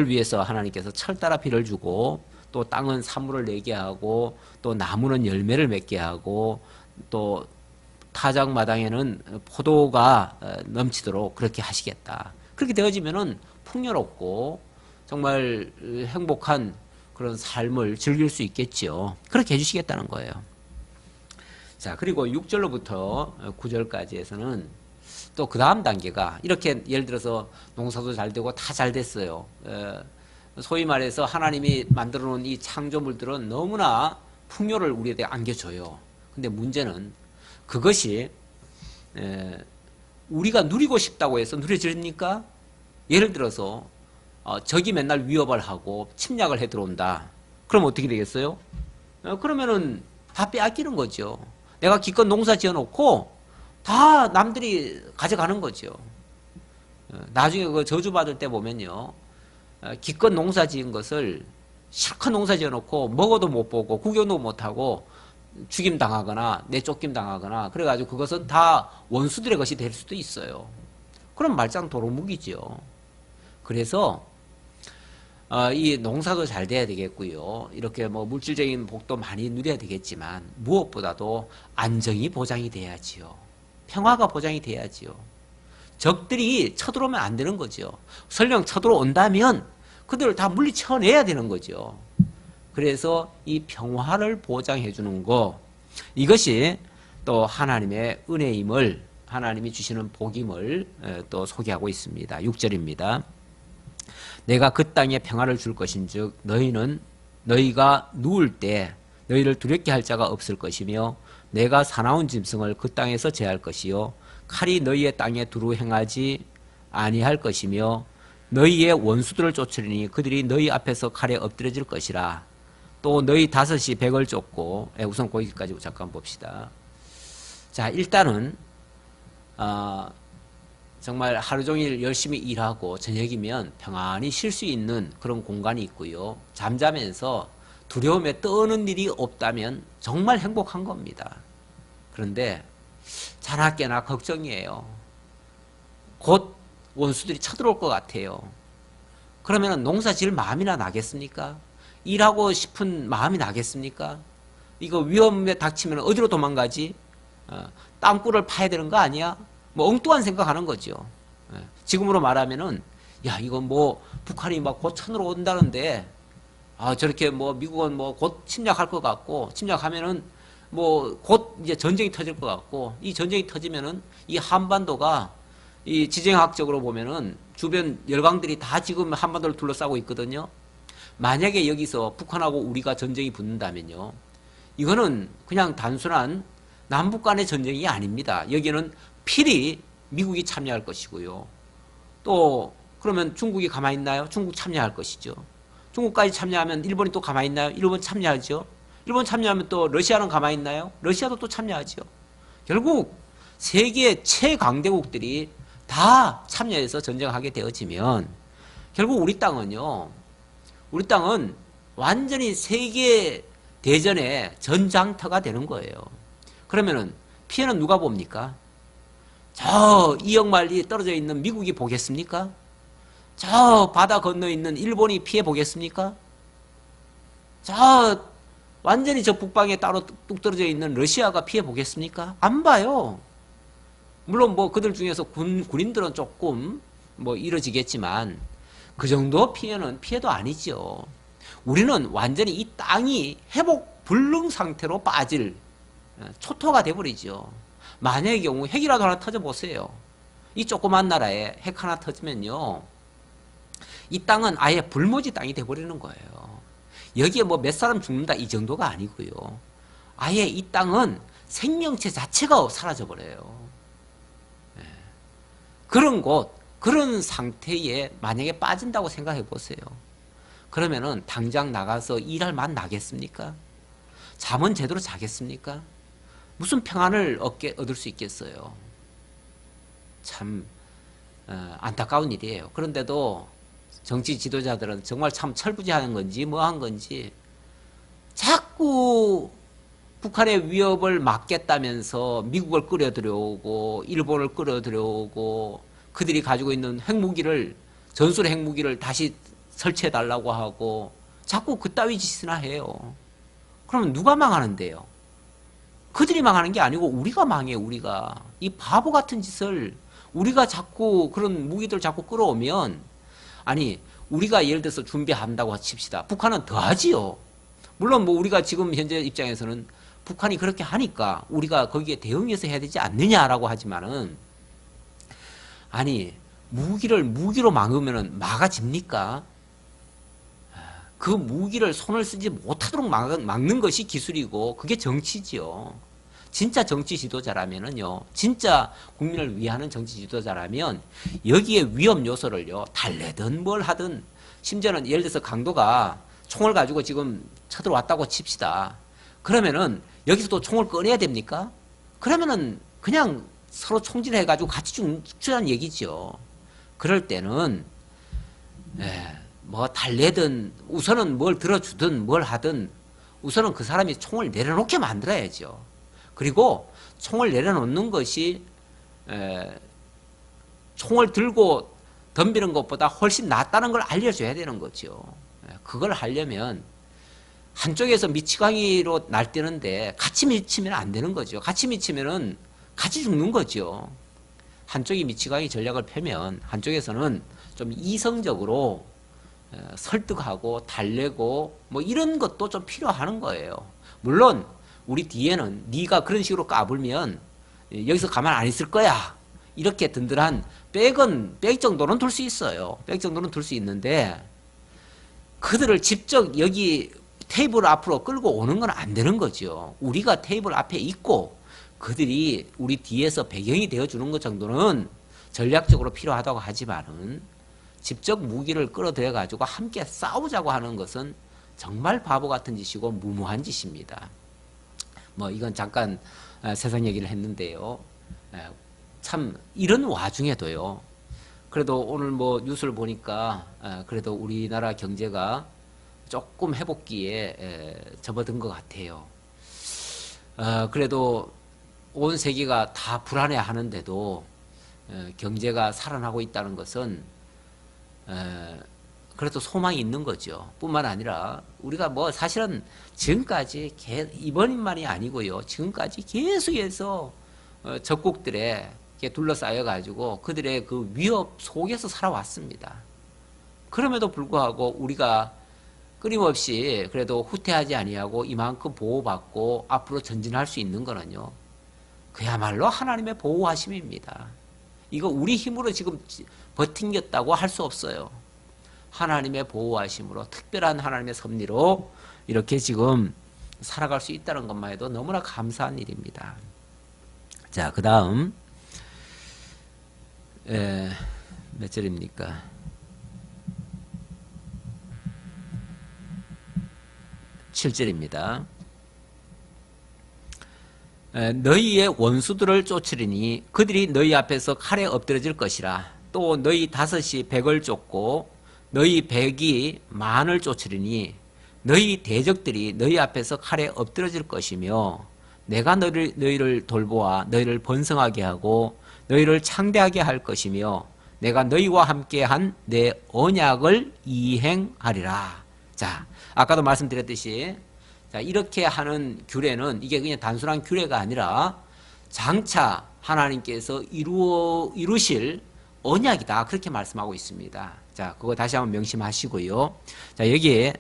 위해서 하나님께서 철따라 비를 주고 또 땅은 산물을 내게 하고 또 나무는 열매를 맺게 하고 또 타작마당에는 포도가 넘치도록 그렇게 하시겠다. 그렇게 되어지면은 풍요롭고 정말 행복한 그런 삶을 즐길 수 있겠지요. 그렇게 해주시겠다는 거예요. 자, 그리고 6절로부터 9절까지에서는 또 그 다음 단계가 이렇게 예를 들어서 농사도 잘 되고 다 잘 됐어요. 소위 말해서 하나님이 만들어 놓은 이 창조물들은 너무나 풍요를 우리에게 안겨줘요. 근데 문제는 그것이 우리가 누리고 싶다고 해서 누려집니까? 예를 들어서 적이 맨날 위협을 하고 침략을 해 들어온다. 그럼 어떻게 되겠어요? 그러면은 다 빼앗기는 거죠. 내가 기껏 농사 지어놓고 다 남들이 가져가는 거죠. 나중에 그 저주받을 때 보면요. 기껏 농사 지은 것을 실컷 농사 지어놓고 먹어도 못 보고 구경도 못하고 죽임 당하거나 내쫓김 당하거나 그래가지고 그것은 다 원수들의 것이 될 수도 있어요. 그럼 말짱 도루묵이죠. 그래서 이 농사도 잘 돼야 되겠고요. 이렇게 뭐 물질적인 복도 많이 누려야 되겠지만 무엇보다도 안정이 보장이 돼야지요. 평화가 보장이 돼야지요. 적들이 쳐들어오면 안 되는 거죠. 설령 쳐들어온다면 그들을 다 물리쳐내야 되는 거죠. 그래서 이 평화를 보장해 주는 거, 이것이 또 하나님의 은혜임을, 하나님이 주시는 복임을 또 소개하고 있습니다. 6절입니다. 내가 그 땅에 평화를 줄 것인즉 너희가 누울 때 너희를 두렵게 할 자가 없을 것이며 내가 사나운 짐승을 그 땅에서 제할 것이요 칼이 너희의 땅에 두루 행하지 아니할 것이며 너희의 원수들을 쫓으리니 그들이 너희 앞에서 칼에 엎드려질 것이라. 또 너희 다섯이 백을 쫓고 우선 거기까지 잠깐 봅시다. 자, 일단은 정말 하루 종일 열심히 일하고 저녁이면 평안히 쉴 수 있는 그런 공간이 있고요. 잠자면서 두려움에 떠는 일이 없다면 정말 행복한 겁니다. 그런데 자나깨나 걱정이에요. 곧 원수들이 쳐들어올 것 같아요. 그러면 농사 지을 마음이나 나겠습니까? 일하고 싶은 마음이 나겠습니까? 이거 위험에 닥치면 어디로 도망가지? 땅굴을 파야 되는 거 아니야? 뭐 엉뚱한 생각하는 거죠. 지금으로 말하면은 야 이거 뭐 북한이 막 곧 천으로 온다는데 저렇게 뭐 미국은 뭐 곧 침략할 것 같고 침략하면은 뭐 곧 이제 전쟁이 터질 것 같고 이 전쟁이 터지면은 이 한반도가 이 지정학적으로 보면은 주변 열강들이 다 지금 한반도를 둘러싸고 있거든요. 만약에 여기서 북한하고 우리가 전쟁이 붙는다면요. 이거는 그냥 단순한 남북 간의 전쟁이 아닙니다. 여기는 필히 미국이 참여할 것이고요. 또 그러면 중국이 가만히 있나요? 중국 참여할 것이죠. 중국까지 참여하면 일본이 또 가만히 있나요? 일본 참여하죠. 일본 참여하면 또 러시아는 가만히 있나요? 러시아도 또 참여하죠. 결국 세계 최강대국들이 다 참여해서 전쟁하게 되어지면 결국 우리 땅은요. 우리 땅은 완전히 세계 대전의 전장터가 되는 거예요. 그러면은 피해는 누가 봅니까? 저 2억 마일이 떨어져 있는 미국이 보겠습니까? 저 바다 건너 있는 일본이 피해 보겠습니까? 저 완전히 저 북방에 따로 뚝 떨어져 있는 러시아가 피해 보겠습니까? 안 봐요. 물론 뭐 그들 중에서 군인들은 조금 뭐 이뤄지겠지만 그 정도 피해는 피해도 아니죠. 우리는 완전히 이 땅이 회복 불능 상태로 빠질 초토가 돼버리죠. 만약의 경우 핵이라도 하나 터져보세요. 이 조그만 나라에 핵 하나 터지면요. 이 땅은 아예 불모지 땅이 돼버리는 거예요. 여기에 뭐 몇 사람 죽는다 이 정도가 아니고요. 아예 이 땅은 생명체 자체가 사라져버려요. 그런 곳, 그런 상태에 만약에 빠진다고 생각해 보세요. 그러면은 당장 나가서 일할 맛 나겠습니까? 잠은 제대로 자겠습니까? 무슨 평안을 얻을 수 있겠어요? 참 안타까운 일이에요. 그런데도 정치 지도자들은 정말 참 철부지하는 건지 뭐 한 건지 자꾸 북한의 위협을 막겠다면서 미국을 끌어들여오고 일본을 끌어들여오고 그들이 가지고 있는 핵무기를 전술 핵무기를 다시 설치해달라고 하고 자꾸 그따위 짓이나 해요. 그러면 누가 망하는데요? 그들이 망하는 게 아니고 우리가 망해요. 우리가. 이 바보 같은 짓을 우리가 자꾸 그런 무기들 자꾸 끌어오면 아니 우리가 예를 들어서 준비한다고 칩시다. 북한은 더 하지요. 물론 뭐 우리가 지금 현재 입장에서는 북한이 그렇게 하니까 우리가 거기에 대응해서 해야 되지 않느냐라고 하지만은 아니 무기로 막으면은 막아집니까? 그 무기를 손을 쓰지 못하도록 막는 것이 기술이고 그게 정치지요. 진짜 정치 지도자라면은요, 진짜 국민을 위하는 정치 지도자라면 여기에 위험 요소를요, 달래든 뭘 하든 심지어는 예를 들어서 강도가 총을 가지고 지금 쳐들어왔다고 칩시다. 그러면은 여기서도 총을 꺼내야 됩니까? 그러면은 그냥 서로 총질해가지고 같이 죽자는 얘기죠. 그럴 때는 뭐 달래든 우선은 뭘 들어주든 뭘 하든 우선은 그 사람이 총을 내려놓게 만들어야죠. 그리고 총을 내려놓는 것이 총을 들고 덤비는 것보다 훨씬 낫다는 걸 알려줘야 되는 거죠. 그걸 하려면 한쪽에서 미치광이로 날뛰는데 같이 미치면 안 되는 거죠. 같이 미치면은 같이 죽는 거죠. 한쪽이 미치광이 전략을 펴면 한쪽에서는 좀 이성적으로 설득하고 달래고 뭐 이런 것도 좀 필요하는 거예요. 물론 우리 뒤에는 네가 그런 식으로 까불면 여기서 가만 안 있을 거야. 이렇게 든든한 백 정도는 둘 수 있어요. 백 정도는 둘 수 있는데 그들을 직접 여기 테이블 앞으로 끌고 오는 건 안 되는 거죠. 우리가 테이블 앞에 있고 그들이 우리 뒤에서 배경이 되어주는 것 정도는 전략적으로 필요하다고 하지만은 직접 무기를 끌어들여 가지고 함께 싸우자고 하는 것은 정말 바보 같은 짓이고 무모한 짓입니다. 뭐 이건 잠깐 세상 얘기를 했는데요. 참 이런 와중에도요. 그래도 오늘 뭐 뉴스를 보니까 그래도 우리나라 경제가 조금 회복기에 접어든 것 같아요. 그래도 온 세계가 다 불안해 하는데도 경제가 살아나고 있다는 것은 그래도 소망이 있는 거죠. 뿐만 아니라 우리가 뭐 사실은 지금까지 이번만이 아니고요. 지금까지 계속해서 적국들에 둘러싸여 가지고 그들의 그 위협 속에서 살아왔습니다. 그럼에도 불구하고 우리가 끊임없이 그래도 후퇴하지 아니하고 이만큼 보호받고 앞으로 전진할 수 있는 거는요. 그야말로 하나님의 보호하심입니다. 이거 우리 힘으로 지금 버틴겼다고 할 수 없어요. 하나님의 보호하심으로 특별한 하나님의 섭리로 이렇게 지금 살아갈 수 있다는 것만 해도 너무나 감사한 일입니다. 자, 그 다음 몇 절입니까? 7절입니다. 너희의 원수들을 쫓으리니 그들이 너희 앞에서 칼에 엎드러질 것이라. 또 너희 다섯이 백을 쫓고 너희 백이 만을 쫓으리니 너희 대적들이 너희 앞에서 칼에 엎드러질 것이며 내가 너희를 돌보아 너희를 번성하게 하고 너희를 창대하게 할 것이며 내가 너희와 함께한 내 언약을 이행하리라. 자, 아까도 말씀드렸듯이 자, 이렇게 하는 규례는 이게 그냥 단순한 규례가 아니라 장차 하나님께서 이루실 언약이다. 그렇게 말씀하고 있습니다. 자, 그거 다시 한번 명심하시고요. 자, 여기에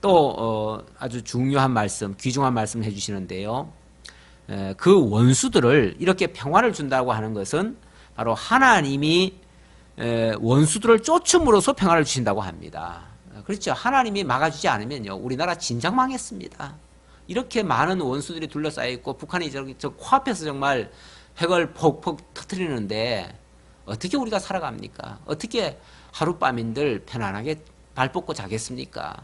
또 아주 중요한 말씀, 귀중한 말씀 해주시는데요. 그 원수들을 이렇게 평화를 준다고 하는 것은 바로 하나님이 원수들을 쫓음으로써 평화를 주신다고 합니다. 그렇죠. 하나님이 막아주지 않으면요, 우리나라 진작 망했습니다. 이렇게 많은 원수들이 둘러싸여 있고 북한이 저 코앞에서 정말 핵을 폭폭 터뜨리는데 어떻게 우리가 살아갑니까? 어떻게 하룻밤인들 편안하게 발 뻗고 자겠습니까?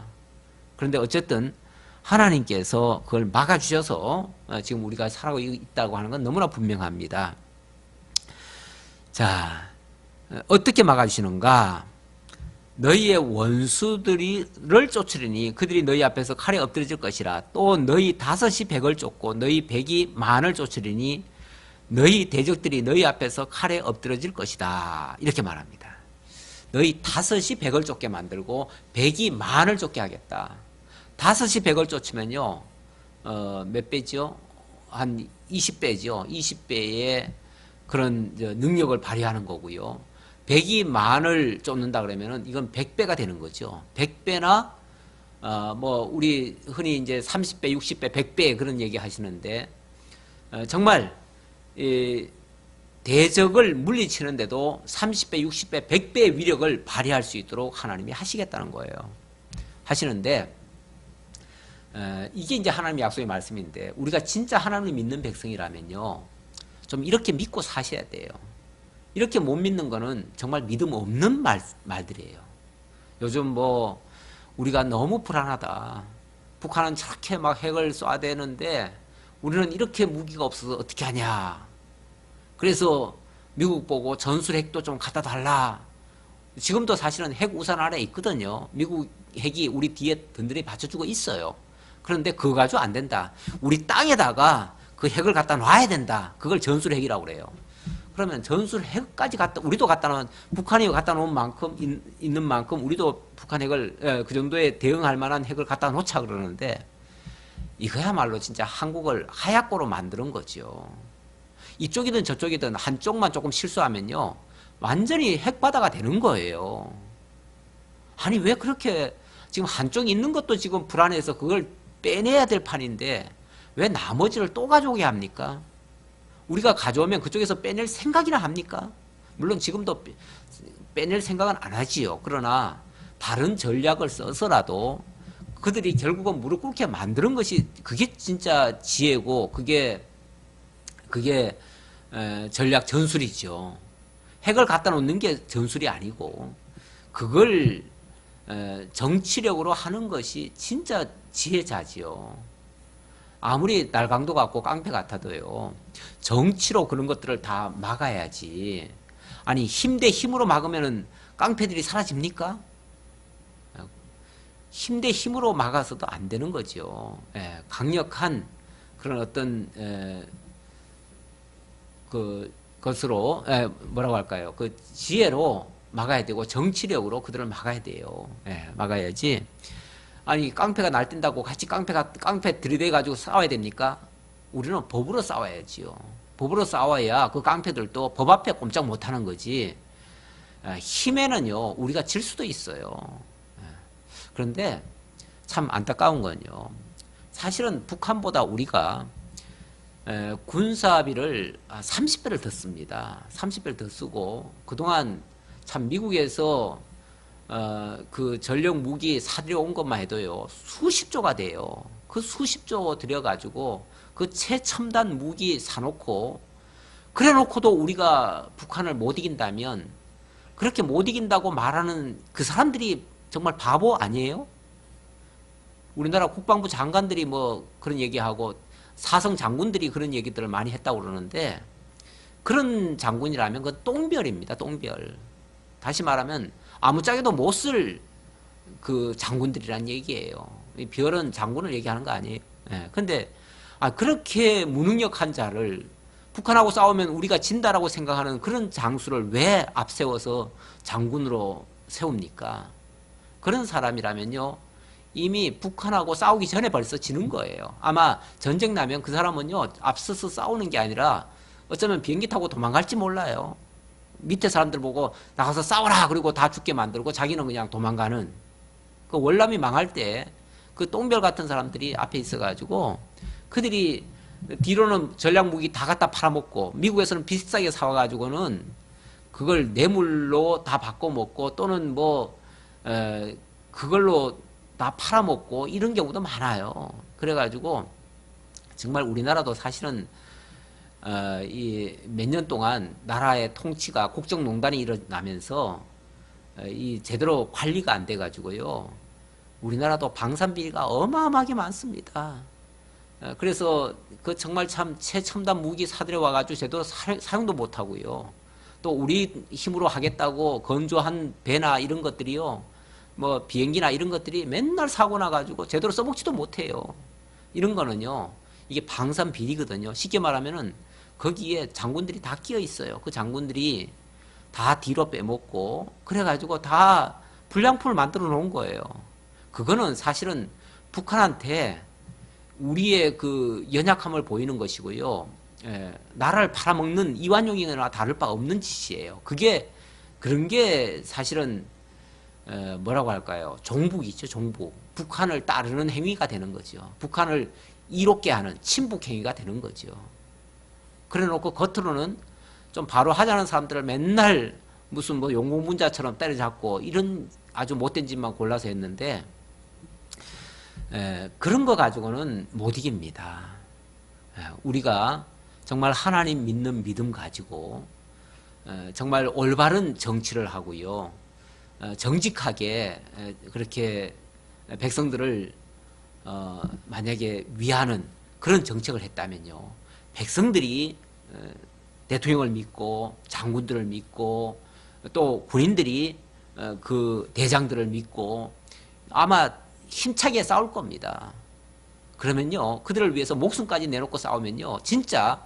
그런데 어쨌든 하나님께서 그걸 막아주셔서 지금 우리가 살아가고 있다고 하는 건 너무나 분명합니다. 자, 어떻게 막아주시는가? 너희의 원수들을 쫓으리니 그들이 너희 앞에서 칼에 엎드러질 것이라. 또 너희 다섯이 백을 쫓고 너희 백이 만을 쫓으리니 너희 대적들이 너희 앞에서 칼에 엎드러질 것이다. 이렇게 말합니다. 너희 다섯이 백을 쫓게 만들고 백이 만을 쫓게 하겠다. 다섯이 백을 쫓으면요, 몇 배죠? 한 20배죠. 20배의 그런 능력을 발휘하는 거고요. 백이 만을 쫓는다 그러면은 이건 100배가 되는 거죠. 100배나 뭐 우리 흔히 이제 30배, 60배, 100배 그런 얘기 하시는데 정말 대적을 물리치는데도 30배, 60배, 100배의 위력을 발휘할 수 있도록 하나님이 하시겠다는 거예요. 하시는데 이게 이제 하나님의 약속의 말씀인데 우리가 진짜 하나님을 믿는 백성이라면요, 좀 이렇게 믿고 사셔야 돼요. 이렇게 못 믿는 거는 정말 믿음 없는 말들이에요. 요즘 뭐 우리가 너무 불안하다. 북한은 저렇게 막 핵을 쏴대는데 우리는 이렇게 무기가 없어서 어떻게 하냐. 그래서 미국 보고 전술핵도 좀 갖다 달라. 지금도 사실은 핵 우산 아래에 있거든요. 미국 핵이 우리 뒤에 든든히 받쳐주고 있어요. 그런데 그거 가지고 안 된다. 우리 땅에다가 그 핵을 갖다 놔야 된다. 그걸 전술핵이라고 그래요. 그러면 전술핵까지 우리도 갖다 놓은, 북한이 갖다 놓은 만큼, 있는 만큼 우리도 북한 핵을, 그 정도에 대응할 만한 핵을 갖다 놓자 그러는데, 이거야말로 진짜 한국을 하얗고로 만드는 거죠. 이쪽이든 저쪽이든 한쪽만 조금 실수하면요, 완전히 핵바다가 되는 거예요. 아니, 왜 그렇게, 지금 한쪽이 있는 것도 지금 불안해서 그걸 빼내야 될 판인데, 왜 나머지를 또 가져오게 합니까? 우리가 가져오면 그쪽에서 빼낼 생각이나 합니까? 물론 지금도 빼낼 생각은 안 하지요. 그러나 다른 전략을 써서라도 그들이 결국은 무릎 꿇게 만드는 것이 그게 진짜 지혜고 그게 전략 전술이죠. 핵을 갖다 놓는 게 전술이 아니고 그걸 정치력으로 하는 것이 진짜 지혜자지요. 아무리 날강도 같고 깡패 같아도요, 정치로 그런 것들을 다 막아야지. 아니, 힘 대 힘으로 막으면은 깡패들이 사라집니까? 힘 대 힘으로 막아서도 안 되는 거죠. 강력한 그런 어떤 그 것으로 뭐라고 할까요? 그 지혜로 막아야 되고 정치력으로 그들을 막아야 돼요. 막아야지. 아니 깡패가 날뛴다고 같이 깡패 들이대 가지고 싸워야 됩니까? 우리는 법으로 싸워야지요. 법으로 싸워야 그 깡패들도 법 앞에 꼼짝 못하는 거지. 힘에는요 우리가 질 수도 있어요. 그런데 참 안타까운 건요. 사실은 북한보다 우리가 군사비를 30배를 더 씁니다. 30배를 더 쓰고 그동안 참 미국에서 그 전력 무기 사들여 온 것만 해도요 수십조가 돼요. 그 수십조 들여가지고 그 최첨단 무기 사놓고 그래놓고도 우리가 북한을 못 이긴다면 그렇게 못 이긴다고 말하는 그 사람들이 정말 바보 아니에요? 우리나라 국방부 장관들이 뭐 그런 얘기하고 사성 장군들이 그런 얘기들을 많이 했다고 그러는데 그런 장군이라면 그건 똥별입니다. 똥별. 다시 말하면 아무짝에도 못 쓸 그 장군들이란 얘기예요. 이 별은 장군을 얘기하는 거 아니에요. 근데 그렇게 무능력한 자를 북한하고 싸우면 우리가 진다라고 생각하는 그런 장수를 왜 앞세워서 장군으로 세웁니까? 그런 사람이라면요 이미 북한하고 싸우기 전에 벌써 지는 거예요. 아마 전쟁 나면 그 사람은요 앞서서 싸우는 게 아니라 어쩌면 비행기 타고 도망갈지 몰라요. 밑에 사람들 보고 나가서 싸워라 그리고 다 죽게 만들고 자기는 그냥 도망가는. 그 월남이 망할 때 그 똥별 같은 사람들이 앞에 있어가지고 그들이 뒤로는 전략무기 다 갖다 팔아먹고 미국에서는 비싸게 사와가지고는 그걸 뇌물로 다 바꿔먹고 또는 뭐 그걸로 다 팔아먹고 이런 경우도 많아요. 그래가지고 정말 우리나라도 사실은 이 몇 년 동안 나라의 통치가 국정농단이 일어나면서 이 제대로 관리가 안 돼가지고요. 우리나라도 방산비리가 어마어마하게 많습니다. 그래서 그 정말 참 최첨단 무기 사들여 와가지고 제대로 사용도 못하고요. 또 우리 힘으로 하겠다고 건조한 배나 이런 것들이요. 뭐 비행기나 이런 것들이 맨날 사고 나가지고 제대로 써먹지도 못해요. 이런 거는요. 이게 방산비리거든요. 쉽게 말하면은 거기에 장군들이 다 끼어 있어요. 그 장군들이 다 뒤로 빼먹고 그래가지고 다 불량품을 만들어 놓은 거예요. 그거는 사실은 북한한테 우리의 그 연약함을 보이는 것이고요. 나라를 팔아먹는 이완용이나 다를 바 없는 짓이에요. 그런 게 사실은 뭐라고 할까요? 종북이죠, 종북. 북한을 따르는 행위가 되는 거죠. 북한을 이롭게 하는 친북 행위가 되는 거죠. 그래 놓고 겉으로는 좀 바로 하자는 사람들을 맨날 무슨 뭐 용공분자처럼 때려잡고 이런 아주 못된 짓만 골라서 했는데 그런 거 가지고는 못 이깁니다. 우리가 정말 하나님 믿는 믿음 가지고 정말 올바른 정치를 하고요. 정직하게 그렇게 백성들을 만약에 위하는 그런 정책을 했다면요. 백성들이 대통령을 믿고 장군들을 믿고 또 군인들이 그 대장들을 믿고 아마 힘차게 싸울 겁니다. 그러면요 그들을 위해서 목숨까지 내놓고 싸우면요 진짜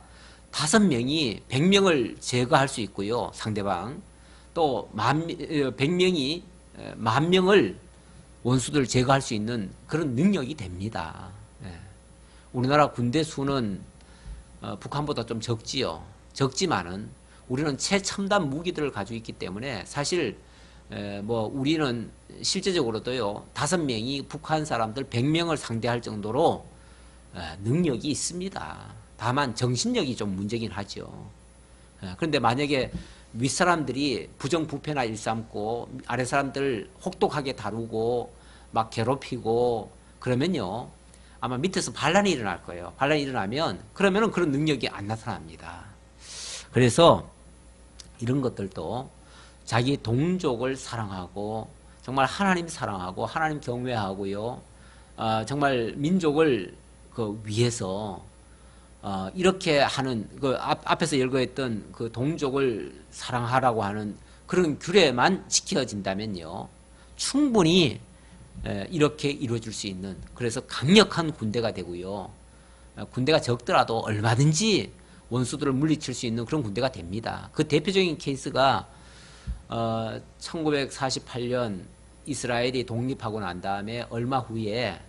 5명이 100명을 제거할 수 있고요. 상대방 또 100명이 10,000명을 원수들을 제거할 수 있는 그런 능력이 됩니다. 우리나라 군대 수는 북한보다 좀 적지요. 적지만은 우리는 최첨단 무기들을 가지고 있기 때문에 사실 뭐 우리는 실제적으로도요 5명이 북한 사람들 100명을 상대할 정도로 능력이 있습니다. 다만 정신력이 좀 문제긴 하죠. 그런데 만약에 윗사람들이 부정부패나 일삼고 아랫사람들 혹독하게 다루고 막 괴롭히고 그러면요 아마 밑에서 반란이 일어날 거예요. 반란이 일어나면 그러면은 그런 능력이 안 나타납니다. 그래서 이런 것들도 자기 동족을 사랑하고 정말 하나님 사랑하고 하나님 경외하고요. 정말 민족을 그 위해서 이렇게 하는 그 앞에서 열거했던 그 동족을 사랑하라고 하는 그런 규례만 지켜진다면요. 충분히 이렇게 이루어질 수 있는 그래서 강력한 군대가 되고요. 군대가 적더라도 얼마든지 원수들을 물리칠 수 있는 그런 군대가 됩니다. 그 대표적인 케이스가 1948년 이스라엘이 독립하고 난 다음에 얼마 후에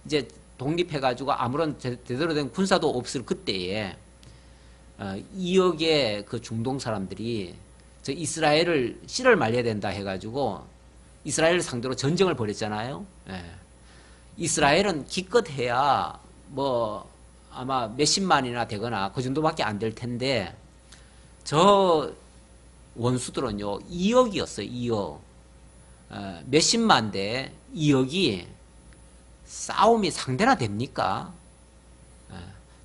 이제 독립해가지고 아무런 제대로 된 군사도 없을 그때에 2억의 그 중동 사람들이 저 이스라엘을 씨를 말려야 된다 해가지고 이스라엘을 상대로 전쟁을 벌였잖아요. 예. 이스라엘은 기껏해야 뭐 아마 몇십만이나 되거나 그 정도밖에 안 될 텐데 저 원수들은요 2억이었어요. 2억. 몇십만 대 2억이 싸움이 상대나 됩니까?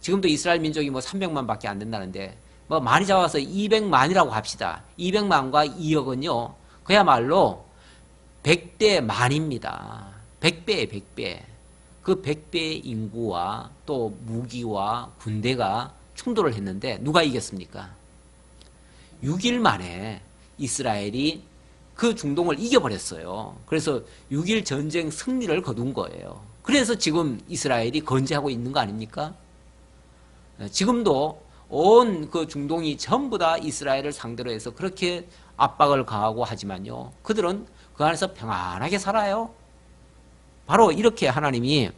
지금도 이스라엘 민족이 뭐 300만 밖에 안 된다는데 뭐 많이 잡아서 200만이라고 합시다. 200만과 2억은요 그야말로 100대 만입니다. 100배에 100배. 그 100배의 인구와 또 무기와 군대가 충돌을 했는데 누가 이겼습니까? 6일 만에 이스라엘이 그 중동을 이겨버렸어요. 그래서 6일 전쟁 승리를 거둔 거예요. 그래서 지금 이스라엘이 건재하고 있는 거 아닙니까? 지금도 온 그 중동이 전부 다 이스라엘을 상대로 해서 그렇게 압박을 가하고 하지만요. 그들은 그 안에서 평안하게 살아요. 바로 이렇게 하나님이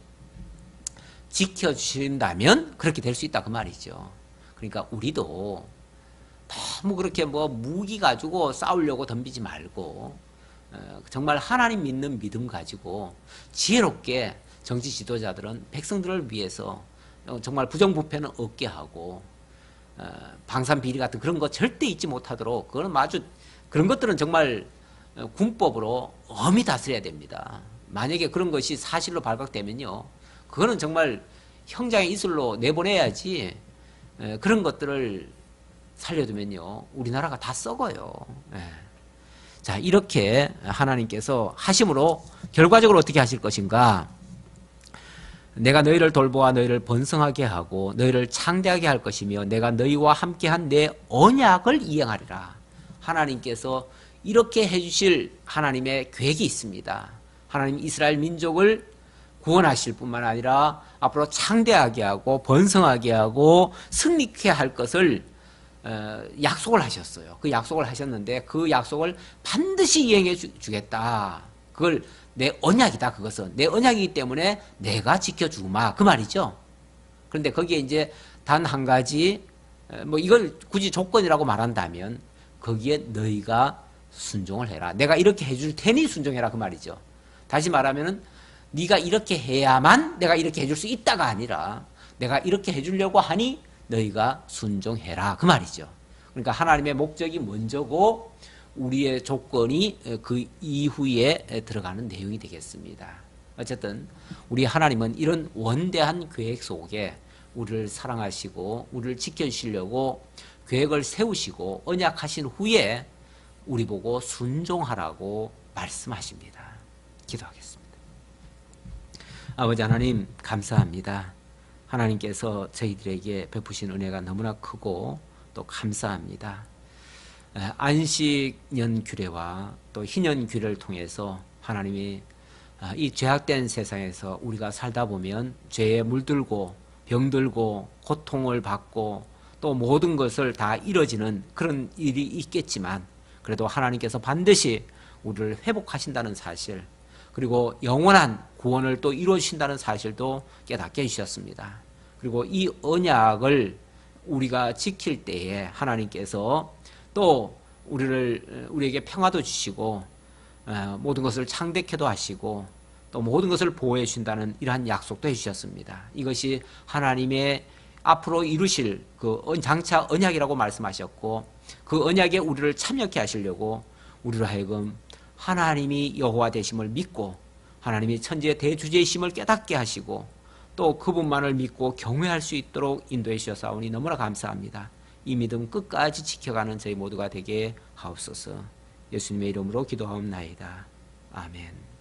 지켜주신다면 그렇게 될 수 있다 그 말이죠. 그러니까 우리도 너무 그렇게 뭐 무기 가지고 싸우려고 덤비지 말고 정말 하나님 믿는 믿음 가지고 지혜롭게 정치 지도자들은 백성들을 위해서 정말 부정부패는 없게 하고 방산비리 같은 그런 거 절대 잊지 못하도록 그건 아주 그런 것들은 정말 군법으로 엄히 다스려야 됩니다. 만약에 그런 것이 사실로 발각되면요 그거는 정말 형장의 이슬로 내보내야지 그런 것들을 살려두면요 우리나라가 다 썩어요. 자 이렇게 하나님께서 하심으로 결과적으로 어떻게 하실 것인가? 내가 너희를 돌보아 너희를 번성하게 하고 너희를 창대하게 할 것이며 내가 너희와 함께한 내 언약을 이행하리라. 하나님께서 이렇게 해주실 하나님의 계획이 있습니다. 하나님 이스라엘 민족을 구원하실 뿐만 아니라 앞으로 창대하게 하고 번성하게 하고 승리케 할 것을 약속을 하셨어요. 그 약속을 하셨는데 그 약속을 반드시 이행해 주겠다. 그걸 내 언약이다. 그것은 내 언약이기 때문에 내가 지켜주마 그 말이죠. 그런데 거기에 이제 단 한 가지 뭐 이걸 굳이 조건이라고 말한다면 거기에 너희가 순종을 해라. 내가 이렇게 해줄 테니 순종해라 그 말이죠. 다시 말하면은 네가 이렇게 해야만 내가 이렇게 해줄 수 있다가 아니라 내가 이렇게 해주려고 하니 너희가 순종해라 그 말이죠. 그러니까 하나님의 목적이 먼저고 우리의 조건이 그 이후에 들어가는 내용이 되겠습니다. 어쨌든 우리 하나님은 이런 원대한 계획 속에 우리를 사랑하시고 우리를 지켜주시려고 계획을 세우시고 언약하신 후에 우리 보고 순종하라고 말씀하십니다. 기도하겠습니다. 아버지 하나님 감사합니다. 하나님께서 저희들에게 베푸신 은혜가 너무나 크고 또 감사합니다. 안식년 규례와 또 희년 규례를 통해서 하나님이 이 죄악된 세상에서 우리가 살다 보면 죄에 물들고 병들고 고통을 받고 또 모든 것을 다 잃어지는 그런 일이 있겠지만 그래도 하나님께서 반드시 우리를 회복하신다는 사실 그리고 영원한 구원을 또 이루어주신다는 사실도 깨닫게 해주셨습니다. 그리고 이 언약을 우리가 지킬 때에 하나님께서 또 우리에게 평화도 주시고 모든 것을 창대케도 하시고 또 모든 것을 보호해 주신다는 이러한 약속도 해주셨습니다. 이것이 하나님의 앞으로 이루실 그 장차 언약이라고 말씀하셨고 그 언약에 우리를 참여케 하시려고 우리로 하여금 하나님이 여호와 되심을 믿고 하나님이 천지의 대주제이심을 깨닫게 하시고 또 그분만을 믿고 경외할 수 있도록 인도해 주셔서오니 너무나 감사합니다. 이 믿음 끝까지 지켜가는 저희 모두가 되게 하옵소서. 예수님의 이름으로 기도하옵나이다. 아멘.